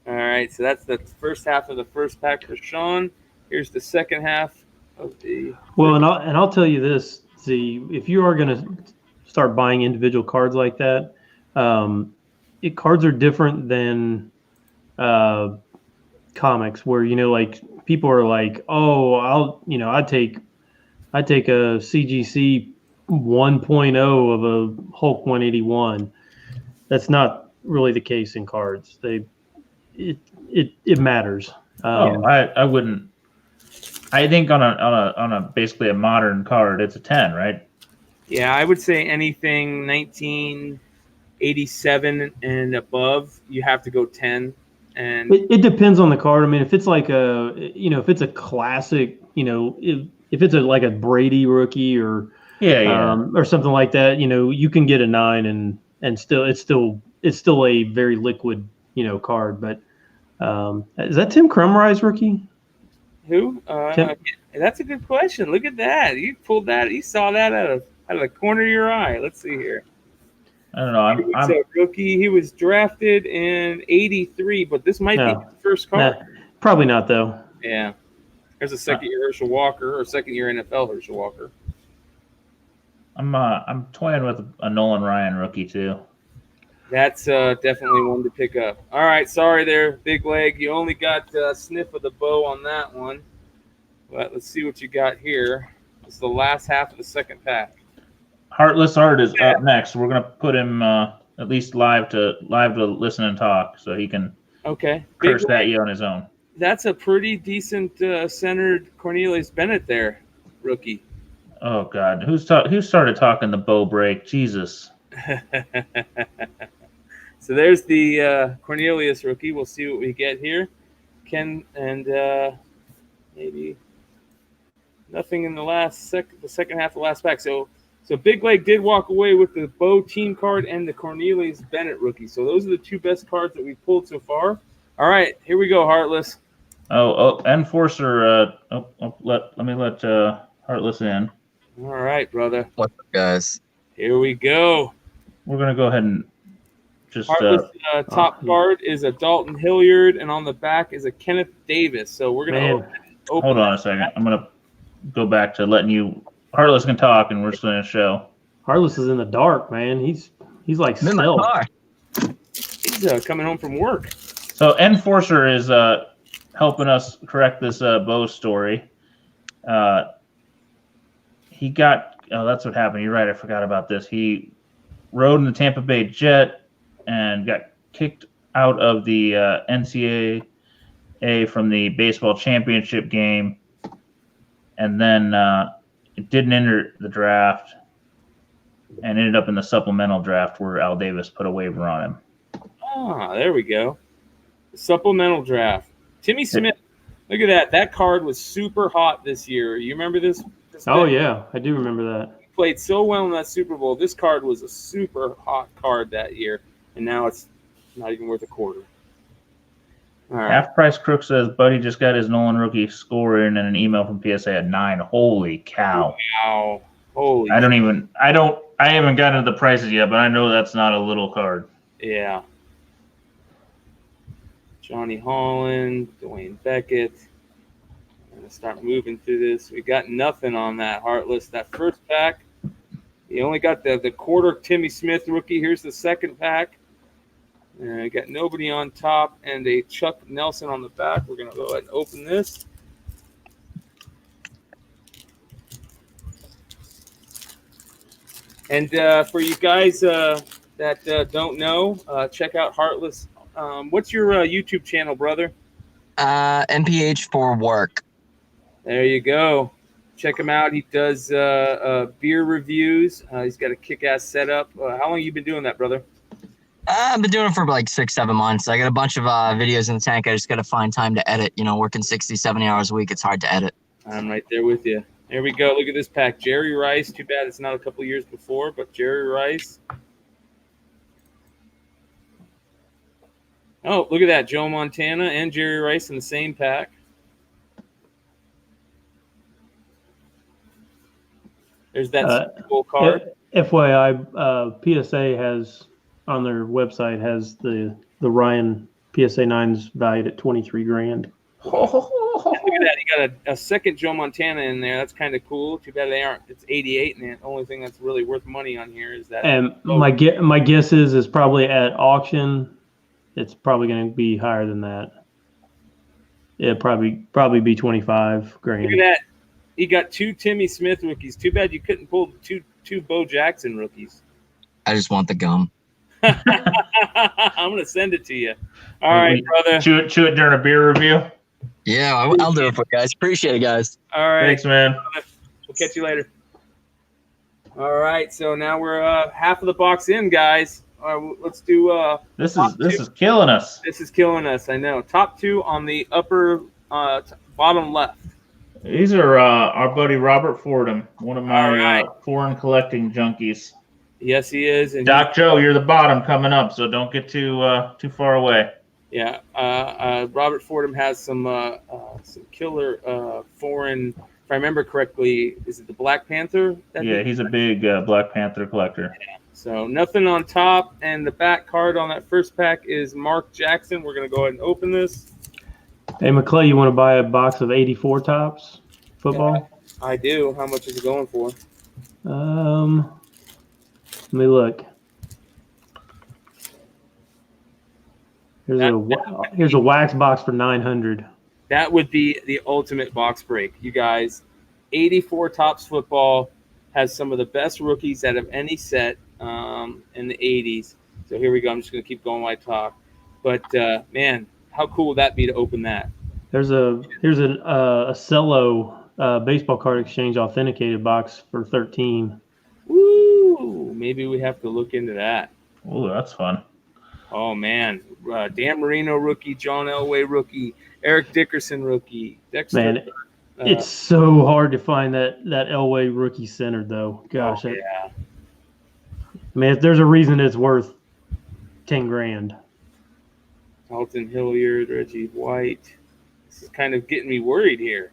B: right, so that's the first half of the first pack for Sean. Here's the second half of the.
D: Well, and I'll tell you this: if you are going to start buying individual cards like that, cards are different than comics, where like people are like, oh, I'd take a CGC 1.0 of a Hulk 181. That's not really the case in cards. It matters.
C: I wouldn't. I think on a basically a modern card, it's a 10, right?
B: Yeah, I would say anything 1987 and above, you have to go 10. And
D: it depends on the card. I mean, if it's like if it's a classic, if it's like a Brady rookie or or something like that, you can get a 9 and still it's still a very liquid, card. But is that Tim Krumrie's rookie?
B: who? That's a good question. Look at that. You pulled that. You saw that out of the corner of your eye. Let's see here.
C: I don't know. I'm
B: a rookie. He was drafted in '83, but this might be his first card.
D: Probably not, though.
B: Yeah. There's a second-year Herschel Walker or second-year NFL Herschel Walker.
C: I'm toying with a Nolan Ryan rookie too.
B: That's definitely one to pick up. All right, sorry there, Big Leg. You only got a sniff of the bow on that one. But let's see what you got here. It's the last half of the second pack.
C: Heartless Art is up next. We're gonna put him at least live to listen and talk, so he can curse at you on his own.
B: That's a pretty decent centered Cornelius Bennett there, rookie.
C: Oh God, who started talking the bow break? Jesus.
B: So there's the Cornelius rookie. We'll see what we get here. Ken and maybe nothing in the second half of the last pack. So Big Leg did walk away with the bow team card and the Cornelius Bennett rookie. So those are the two best cards that we've pulled so far. All right, here we go, Heartless.
C: Enforcer. Let me let Heartless in.
B: All right, brother.
E: What's up, guys?
B: Here we go.
C: We're gonna go ahead and just
B: Heartless top card is a Dalton Hilliard, and on the back is a Kenneth Davis. So we're gonna open
C: hold on a second. I'm gonna go back to letting you. Heartless can talk, and we're just gonna show.
D: Heartless is in the dark, man. He's like stealth.
B: He's coming home from work.
C: So Enforcer is helping us correct this bow story. He got that's what happened. You're right. I forgot about this. He rode in the Tampa Bay Jet and got kicked out of the NCAA from the baseball championship game, and then it didn't enter the draft and ended up in the supplemental draft where Al Davis put a waiver on him.
B: Ah, there we go. The supplemental draft. Timmy Smith. Look at that. That card was super hot this year. You remember this?
D: Oh, yeah. I do remember that.
B: He played so well in that Super Bowl. This card was a super hot card that year, and now it's not even worth a quarter. All right.
C: Half Price Crook says, Buddy just got his Nolan rookie score in and an email from PSA at 9. Holy cow.
B: Wow. Holy.
C: I haven't gotten to the prices yet, but I know that's not a little card.
B: Yeah. Johnny Holland, Dwayne Beckett. I'm going to start moving through this. We got nothing on that, Heartless. That first pack, you only got the quarter Timmy Smith rookie. Here's the second pack. And I got nobody on top and a Chuck Nelson on the back. We're going to go ahead and open this. And for you guys that don't know, check out Heartless. What's your YouTube channel, brother?
E: MPH for work.
B: There you go. Check him out. He does beer reviews. He's got a kick-ass setup. How long have you been doing that, brother?
E: I've been doing it for like 6-7 months. I got a bunch of videos in the tank. I just got to find time to edit. Working 60-70 hours a week, it's hard to edit.
B: I'm right there with you. There we go. Look at this pack. Jerry Rice. Too bad it's not a couple years before, but Jerry Rice. Oh, look at that. Joe Montana and Jerry Rice in the same pack. There's that Super Bowl card.
D: FYI, PSA has on their website has the Ryan PSA 9s valued at $23,000.
B: Look at that. You got a second Joe Montana in there. That's kind of cool. Too bad they aren't. It's 88, and the only thing that's really worth money on here is that.
D: And my guess is probably at auction. It's probably going to be higher than that. It'd probably be $25,000.
B: Look at that. He got two Timmy Smith rookies. Too bad you couldn't pull two Bo Jackson rookies.
E: I just want the gum.
B: I'm gonna send it to you. All right, brother.
C: Chew it during a beer review.
E: Yeah, I'll do it for you guys. Appreciate it, guys.
B: All right.
C: Thanks, man.
B: We'll catch you later. All right, so now we're half of the box in, guys. Let's do.
C: This is killing us.
B: This is killing us. I know. Top 2 on the upper bottom left.
C: These are our buddy Robert Fordham, one of my
B: right.
C: foreign collecting junkies.
B: Yes, he is. And
C: Doc Joe, you're the bottom coming up, so don't get too far away.
B: yeah, Robert Fordham has some killer foreign. If I remember correctly, is it the Black Panther?
C: Yeah, he's a big Black Panther collector.
B: Yeah. So nothing on top, and the back card on that first pack is Mark Jackson. We're gonna go ahead and open this.
D: Hey, McClay, you want to buy a box of 84 tops football?
B: I do. How much is it going for?
D: Let me look. Here's a wax box for 900.
B: That would be the ultimate box break, you guys. 84 Tops football has some of the best rookies out of any set in the 80s. So here we go. I'm just going to keep going while I talk. But, man, how cool would that be to open that?
D: Here's a Cello baseball card exchange authenticated box for 13.
B: Woo! Maybe we have to look into that.
C: Oh, that's fun.
B: Oh, man. Dan Marino rookie, John Elway rookie, Eric Dickerson rookie, Dexter.
D: Man, it's so hard to find that Elway rookie centered, though. Gosh.
B: Yeah.
D: Man, there's a reason it's worth 10 grand.
B: Alton Hilliard, Reggie White. This is kind of getting me worried here.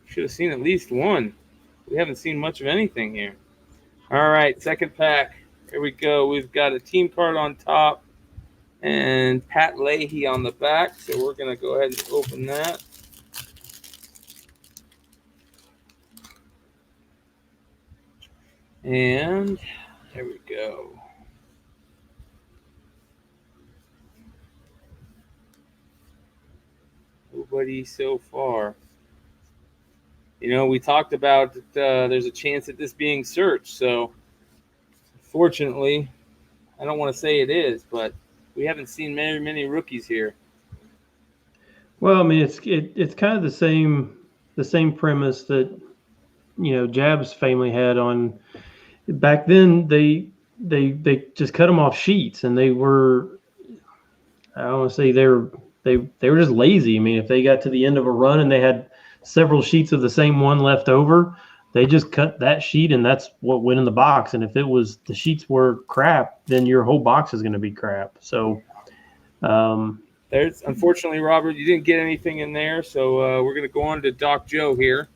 B: Should have seen at least one. We haven't seen much of anything here. All right, second pack. Here we go. We've got a team card on top and Pat Leahy on the back. So we're going to go ahead and open that. And there we go. Nobody so far. You know, we talked about there's a chance at this being searched. So, fortunately, I don't want to say it is, but we haven't seen many rookies here.
D: Well, I mean, it's kind of the same premise that, you know, Jab's family had on. Back then, they just cut them off sheets, and they were, I don't want to say they were just lazy. I mean, if they got to the end of a run and they had several sheets of the same one left over, they just cut that sheet, and that's what went in the box. And if the sheets were crap, then your whole box is going to be crap. So,
B: there's unfortunately, Robert, you didn't get anything in there, so we're going to go on to Doc Joe here.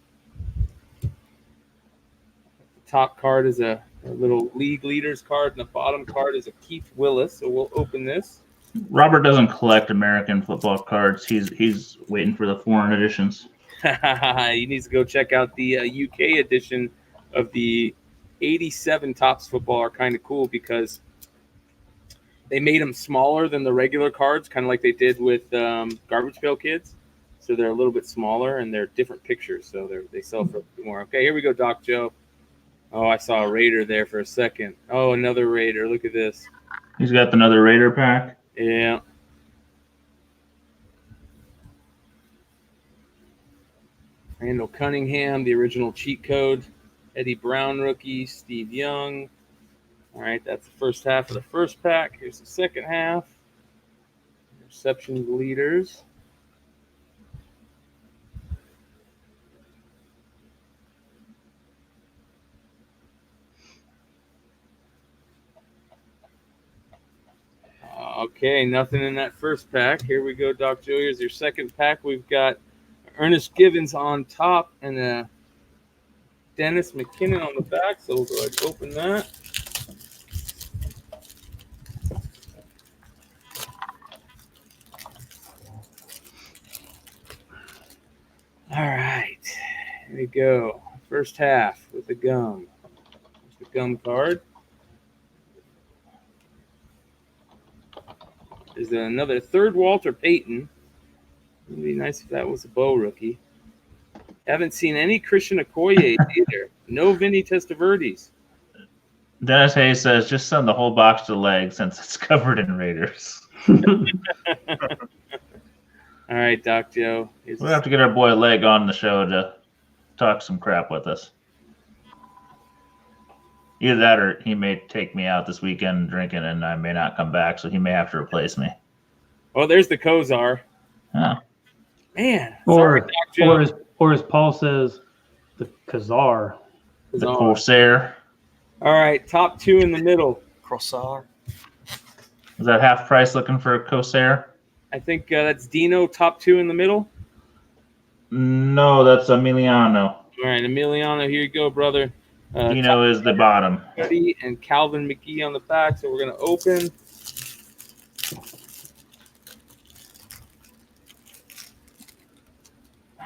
B: Top card is a little league leaders card, and the bottom card is a Keith Willis. So we'll open this.
C: Robert doesn't collect American football cards. He's waiting for the foreign editions.
B: He needs to go check out the UK edition of the 87 Tops football. Are kind of cool because they made them smaller than the regular cards, kind of like they did with Garbage Pail Kids. So they're a little bit smaller, and they're different pictures. So they sell for a bit more. Okay, here we go, Doc Joe. Oh, I saw a Raider there for a second. Oh, another Raider. Look at this.
C: He's got another Raider pack.
B: Yeah. Randall Cunningham, the original cheat code. Eddie Brown rookie. Steve Young. All right, that's the first half of the first pack. Here's the second half. Receptions leaders. Okay, nothing in that first pack. Here we go, Doc Joe. Here's your second pack. We've got Ernest Givens on top and Dennis McKinnon on the back. So we'll go ahead and open that. All right, here we go. First half with the gum. Here's the gum card. There's another third Walter Payton. It would be nice if that was a Bo rookie. Haven't seen any Christian Okoye either. No Vinny Testaverdes.
C: Dennis Hayes says, just send the whole box to the leg since it's covered in Raiders.
B: All right, Doc Joe.
C: We'll have to get our boy Leg on the show to talk some crap with us. Either that or he may take me out this weekend drinking and I may not come back, so he may have to replace me.
B: Well, there's the Kozar.
C: Oh.
B: Man. Sorry, Doc Joe.
D: Or as Paul says, the Khazar.
C: The Corsair.
B: All right, top 2 in the middle.
A: Croissant.
C: Is that half price looking for a Corsair?
B: I think that's Dino, top 2 in the middle.
C: No, that's Emiliano.
B: All right, Emiliano, here you go, brother.
C: Dino is the bottom.
B: And Calvin McGee on the back. So we're going to open.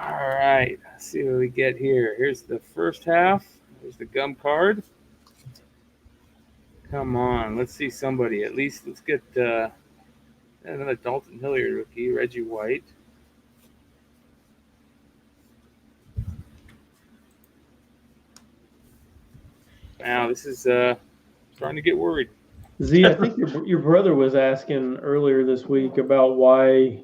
B: All right, let's see what we get here. Here's the first half. Here's the gum card. Come on, let's see somebody. At least let's get another Dalton Hilliard rookie, Reggie White. Now this is starting to get worried.
D: Z, I think your brother was asking earlier this week about why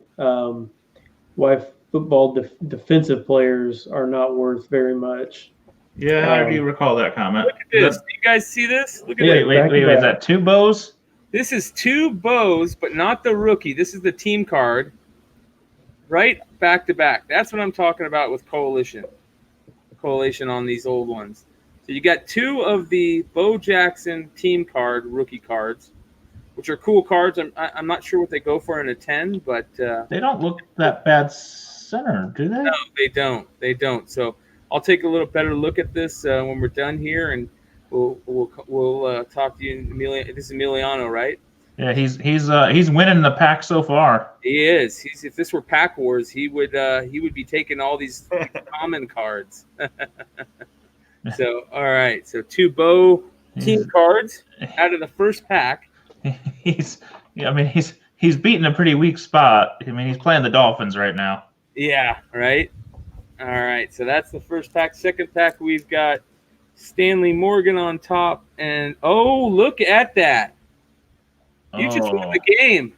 D: football defensive players are not worth very much.
C: Yeah, I do recall that comment.
B: Look at this. Do you guys see this? Look at
C: Wait, is that 2 bows?
B: This is 2 bows, but not the rookie. This is the team card. Right back to back. That's what I'm talking about with Coalition on these old ones. So you got 2 of the Bo Jackson team card rookie cards, which are cool cards. I'm not sure what they go for in a 10, but
C: they don't look that bad center, do they?
B: No, they don't. They don't. So I'll take a little better look at this when we're done here, and we'll talk to you. This is Emiliano, right?
C: Yeah, he's winning the pack so far.
B: He is. If this were Pack Wars, he would be taking all these common cards. So all right, so 2 Bo team cards out of the first pack.
C: He's beating a pretty weak spot. I mean, he's playing the Dolphins right now.
B: Yeah, right. All right, so that's the first pack. Second pack, we've got Stanley Morgan on top, and look at that! You just won the game.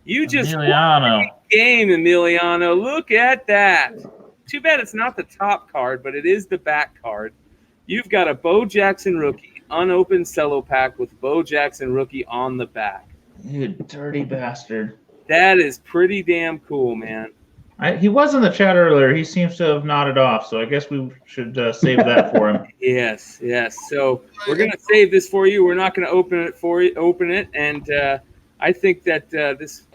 B: You just won the game, Emiliano. Look at that. Too bad it's not the top card, but it is the back card. You've got a Bo Jackson rookie, unopened cello pack with Bo Jackson rookie on the back.
C: You dirty bastard.
B: That is pretty damn cool, man.
C: He was in the chat earlier. He seems to have nodded off, so I guess we should save that for him.
B: Yes. So we're going to save this for you. We're not going to open it, and I think that this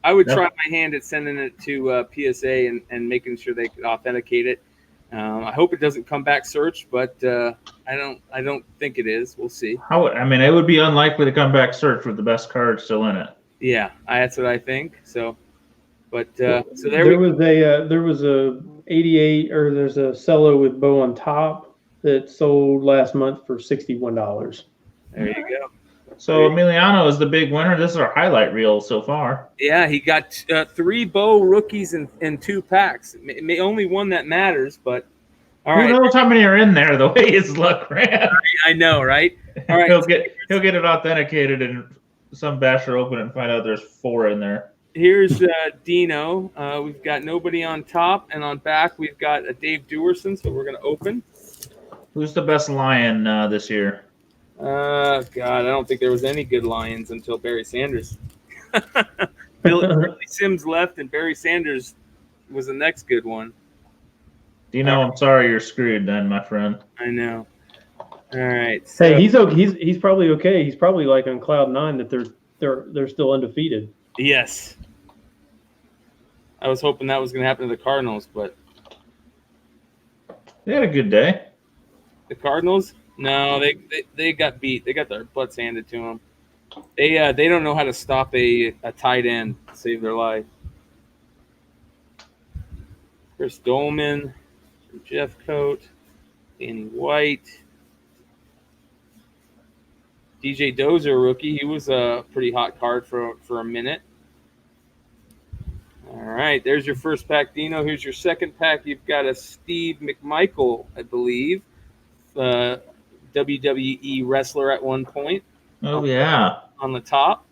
B: I would try my hand at sending it to PSA and making sure they could authenticate it. I hope it doesn't come back search, but I don't think it is. We'll see.
C: It would be unlikely to come back search with the best card still in it.
B: Yeah, that's what I think. So, but
D: there was a 88 or there's a cello with Bo on top that sold last month for $61.
B: There you go.
C: So Emiliano is the big winner. This is our highlight reel so far.
B: Yeah, he got 3 Bo rookies in 2 packs. Only one that matters, but all right.
C: Who knows how many are in there? The way his luck ran.
B: I know, right? All right.
C: he'll get it authenticated, and some basher open it and find out there's 4 in there.
B: Here's Dino. We've got nobody on top, and on back we've got a Dave Dewerson. So we're going to open.
C: Who's the best Lion this year?
B: God, I don't think there was any good Lions until Barry Sanders. Billy Sims left, and Barry Sanders was the next good one.
C: Dino, I'm sorry you're screwed then, my friend.
B: I know. All right. So,
D: hey, he's okay. He's probably okay. He's probably like on cloud 9 that they're still undefeated.
B: Yes. I was hoping that was going to happen to the Cardinals, but
C: they had a good day.
B: The Cardinals? No, they got beat. They got their butts handed to them. They don't know how to stop a tight end to save their life. Chris Dolman, Jeff Coate, Danny White, DJ Dozer, rookie. He was a pretty hot card for a minute. All right, there's your first pack, Dino. Here's your second pack. You've got a Steve McMichael, I believe. WWE wrestler at one point.
C: Oh yeah.
B: On the top.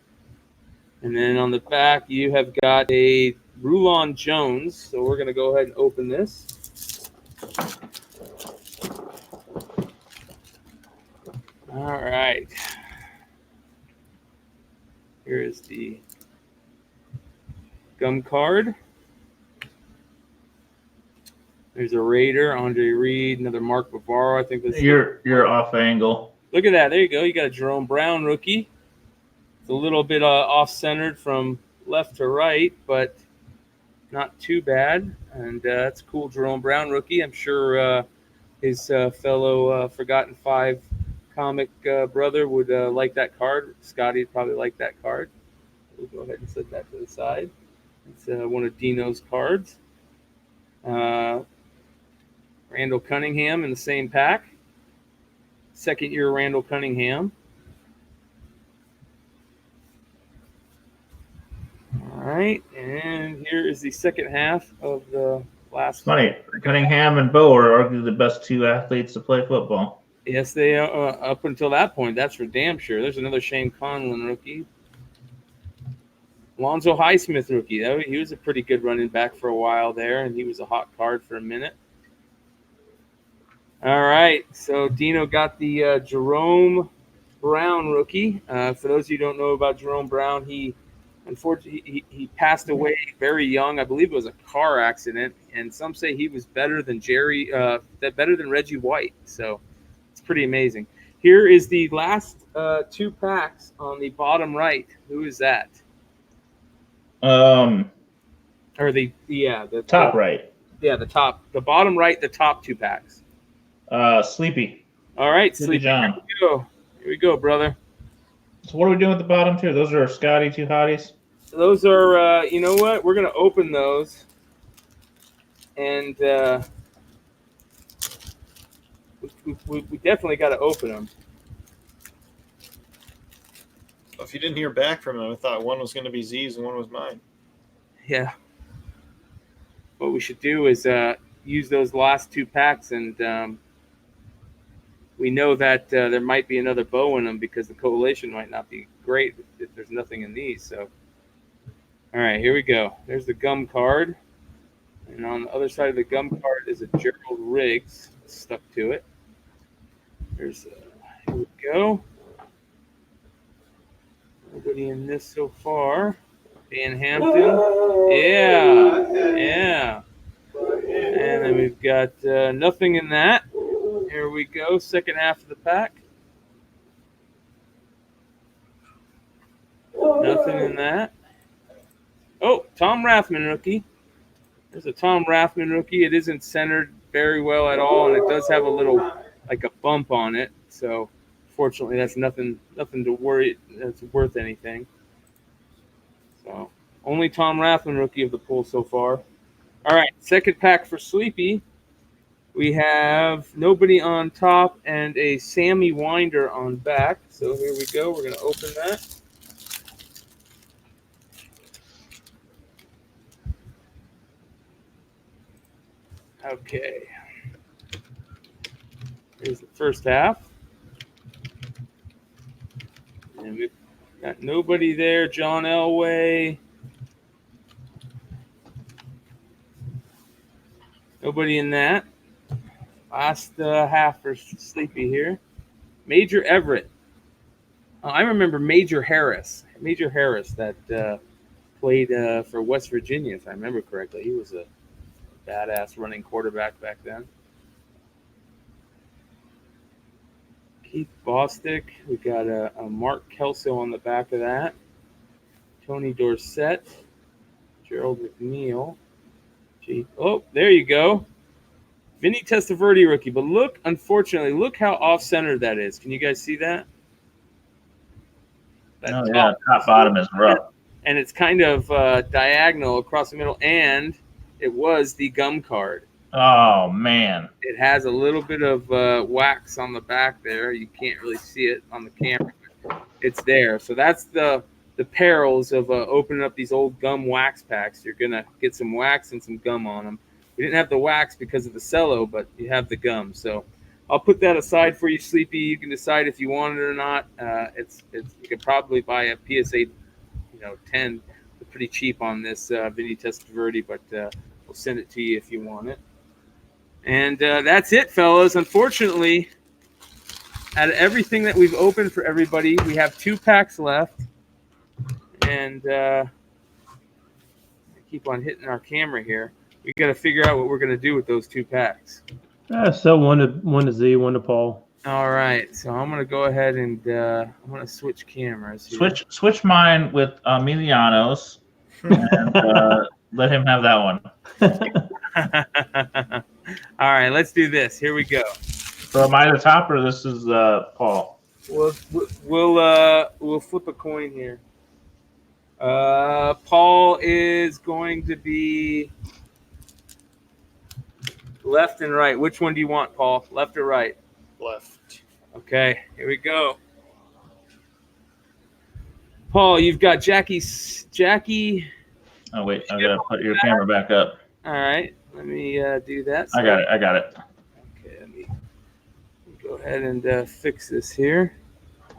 B: And then on the back, you have got a Rulon Jones. So we're going to go ahead and open this. All right. Here is the gum card. There's a Raider, Andre Reed, another Mark Bavaro. I think this.
C: You're off angle.
B: Look at that. There you go. You got a Jerome Brown rookie. It's a little bit off-centered from left to right, but not too bad. And that's a cool Jerome Brown rookie. I'm sure his fellow Forgotten Five comic brother would like that card. Scotty would probably like that card. We'll go ahead and set that to the side. It's one of Dino's cards. Randall Cunningham in the same pack. Second year Randall Cunningham. All right, and here is the second half of the last.
C: Funny, Cunningham and Bo are arguably the best two athletes to play football.
B: Yes, they are. Up until that point, that's for damn sure. There's another Shane Conlon rookie. Alonzo Highsmith rookie. He was a pretty good running back for a while there, and he was a hot card for a minute. All right, so Dino got the Jerome Brown rookie. For those of you who don't know about Jerome Brown, unfortunately he passed away very young. I believe it was a car accident, and some say he was better than Reggie White. So it's pretty amazing. Here is the last two packs on the bottom right. Who is that?
C: Or
B: the
C: top right.
B: Yeah, the bottom right, the top two packs.
C: Sleepy.
B: All right,
C: Sleepy John.
B: Here we go, brother.
C: So what are we doing with the bottom two? Those are Scotty two hotties.
B: Those are, you know what? We're gonna open those, and we definitely got to open them.
A: If you didn't hear back from them, I thought one was going to be Z's and one was mine.
B: Yeah. What we should do is use those last two packs, and we know that there might be another bow in them because the collation might not be great if there's nothing in these. So, all right, here we go. There's the gum card, and on the other side of the gum card is a Gerald Riggs stuck to it. Here we go. Nobody in this so far. Dan Hampton. Yeah. And then we've got nothing in that. Here we go. Second half of the pack. Nothing in that. Oh, Tom Rathman rookie. There's a Tom Rathman rookie. It isn't centered very well at all, and it does have a little, like a bump on it. So, fortunately, that's nothing to worry. That's worth anything. So, only Tom Rathman rookie of the pool so far. All right, second pack for Sleepy. We have nobody on top and a Sammy Winder on back. So here we go. We're going to open that. Okay. Here's the first half. And we've got nobody there. John Elway. Nobody in that. Last half for Sleepy here. Major Everett. I remember Major Harris. Major Harris that played for West Virginia, if I remember correctly. He was a badass running quarterback back then. Keith Bostic. We got a Mark Kelso on the back of that. Tony Dorsett. Gerald McNeil. Oh, there you go. Vinny Testaverde rookie. But look, unfortunately, look how off-centered that is. Can you guys see that?
C: Top bottom is rough.
B: And it's kind of diagonal across the middle, and it was the gum card.
C: Oh, man.
B: It has a little bit of wax on the back there. You can't really see it on the camera. It's there. So that's the perils of opening up these old gum wax packs. You're going to get some wax and some gum on them. We didn't have the wax because of the cello, but you have the gum. So I'll put that aside for you, Sleepy. You can decide if you want it or not. It's you could probably buy a PSA 10. They're pretty cheap on this Vinny Testaverde, but we'll send it to you if you want it. And that's it, fellas. Unfortunately, out of everything that we've opened for everybody, we have 2 packs left. And I keep on hitting our camera here. We got to figure out what we're going to do with those 2 packs.
D: So one to Z, one to Paul.
B: All right, so I'm going to go ahead and I'm going to switch cameras here.
C: Switch mine with Emiliano's and let him have that one.
B: All right, let's do this. Here we go.
C: So am I the top, or this is Paul?
B: We'll flip a coin here. Paul is going to be left and right. Which one do you want, Paul? Left or right?
A: Left.
B: Okay, here we go. Paul, you've got Jackie.
C: Oh wait, I gotta put your camera back up.
B: All right, let me do that.
C: I got it.
B: Okay, let me go ahead and fix this here.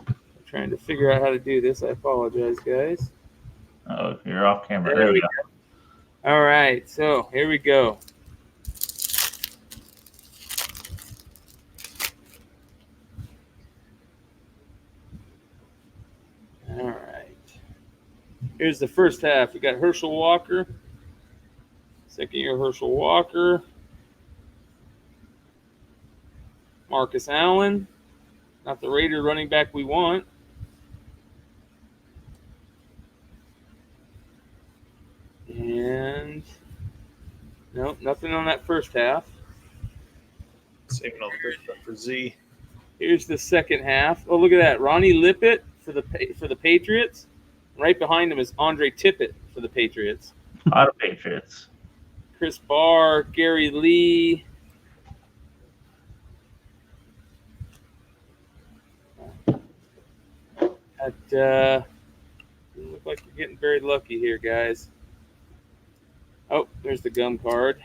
B: I'm trying to figure out how to do this. I apologize, guys.
C: Oh, you're off camera. There we go.
B: All right, so here we go. All right. Here's the first half. We got Herschel Walker. Second year Herschel Walker. Marcus Allen. Not the Raider running back we want. And nope, nothing on that first half.
A: Saving all the great stuff for Z.
B: Here's the second half. Oh, look at that. Ronnie Lippett for the Patriots. Right behind him is Andre Tippett for the Patriots.
C: A lot of Patriots.
B: Chris Barr, Gary Lee. Doesn't look like we're getting very lucky here, guys. Oh, there's the gum card.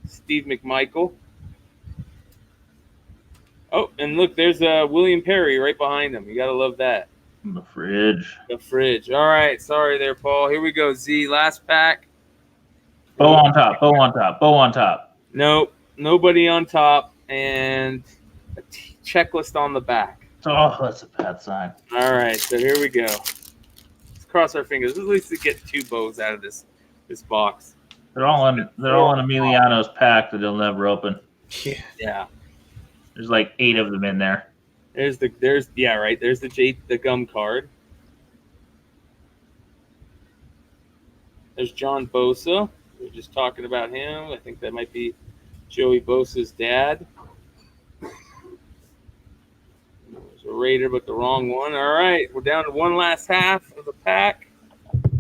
B: Steve McMichael. Oh, and look, there's William Perry right behind him. You got to love that.
C: The fridge.
B: The fridge. All right. Sorry there, Paul. Here we go, Z. Last pack.
C: Bow on top.
B: Nope. Nobody on top. And a checklist on the back.
C: Oh, that's a bad sign.
B: All right. So here we go. Let's cross our fingers. At least to get 2 bows out of this box.
C: They're all in Emiliano's pack that they'll never open.
B: Yeah.
C: There's like 8 of them in there.
B: There's the gum card. There's John Bosa. We were just talking about him. I think that might be Joey Bosa's dad. There's a Raider, but the wrong one. All right, we're down to one last half of the pack.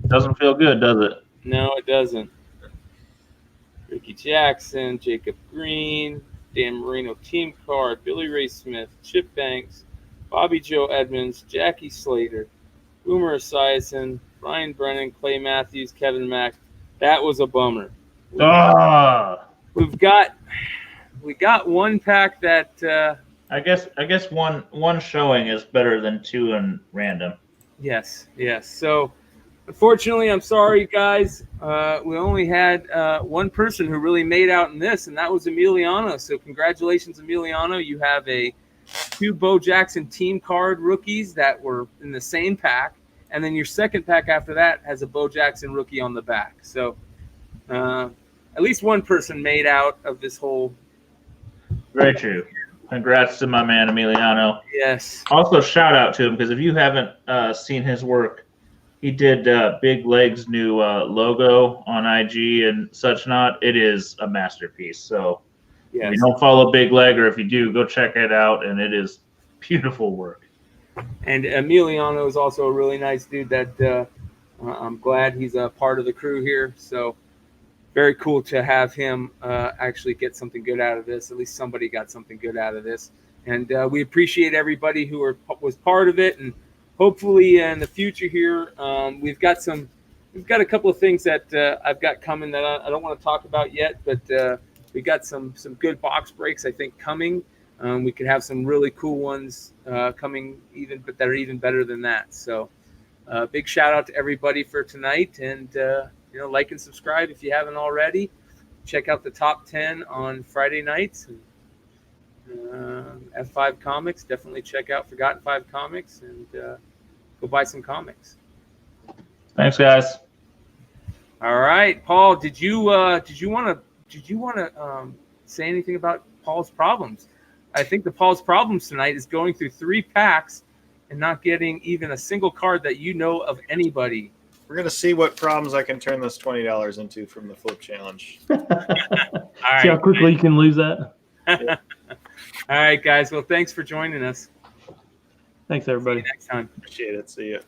C: Doesn't feel good, does it?
B: No, it doesn't. Ricky Jackson, Jacob Green, Dan Marino team card, Billy Ray Smith, Chip Banks, Bobby Joe Edmonds, Jackie Slater, Boomer Esiason, Brian Brennan, Clay Matthews, Kevin Mack. That was a bummer. We got one pack that
C: I guess one showing is better than 2 in random.
B: Yes. So unfortunately, I'm sorry, guys. We only had one person who really made out in this, and that was Emiliano. So congratulations, Emiliano. You have 2 Bo Jackson team card rookies that were in the same pack. And then your second pack after that has a Bo Jackson rookie on the back. So at least one person made out of this whole.
C: Very true. Congrats to my man, Emiliano.
B: Yes.
C: Also, shout out to him, because if you haven't seen his work, he did Big Leg's new logo on IG and such not. It is a masterpiece. So
B: yes.
C: If you don't follow Big Leg, or if you do, go check it out, and it is beautiful work.
B: And Emiliano is also a really nice dude that I'm glad he's a part of the crew here. So very cool to have him actually get something good out of this. At least somebody got something good out of this. And we appreciate everybody who was part of it. And hopefully in the future here, we've got a couple of things that I've got coming that I don't want to talk about yet, but we got some good box breaks, I think, coming. we could have some really cool ones coming but that are even better than that. So big shout out to everybody for tonight, and like and subscribe if you haven't already. Check out the top 10 on Friday nights. F5 Comics, definitely check out Forgotten 5 Comics, and go buy some comics.
C: Thanks, guys.
B: All right, Paul, did you want to say anything about Paul's problems? I think the Paul's problems tonight is going through 3 packs and not getting even a single card that you know of anybody.
A: We're going to see what problems I can turn this $20 into from the flip challenge.
B: All right,
D: See how quickly you can lose that?
B: All right, guys. Well, thanks for joining us.
D: Thanks, everybody.
B: See you next time.
A: Appreciate it. See you.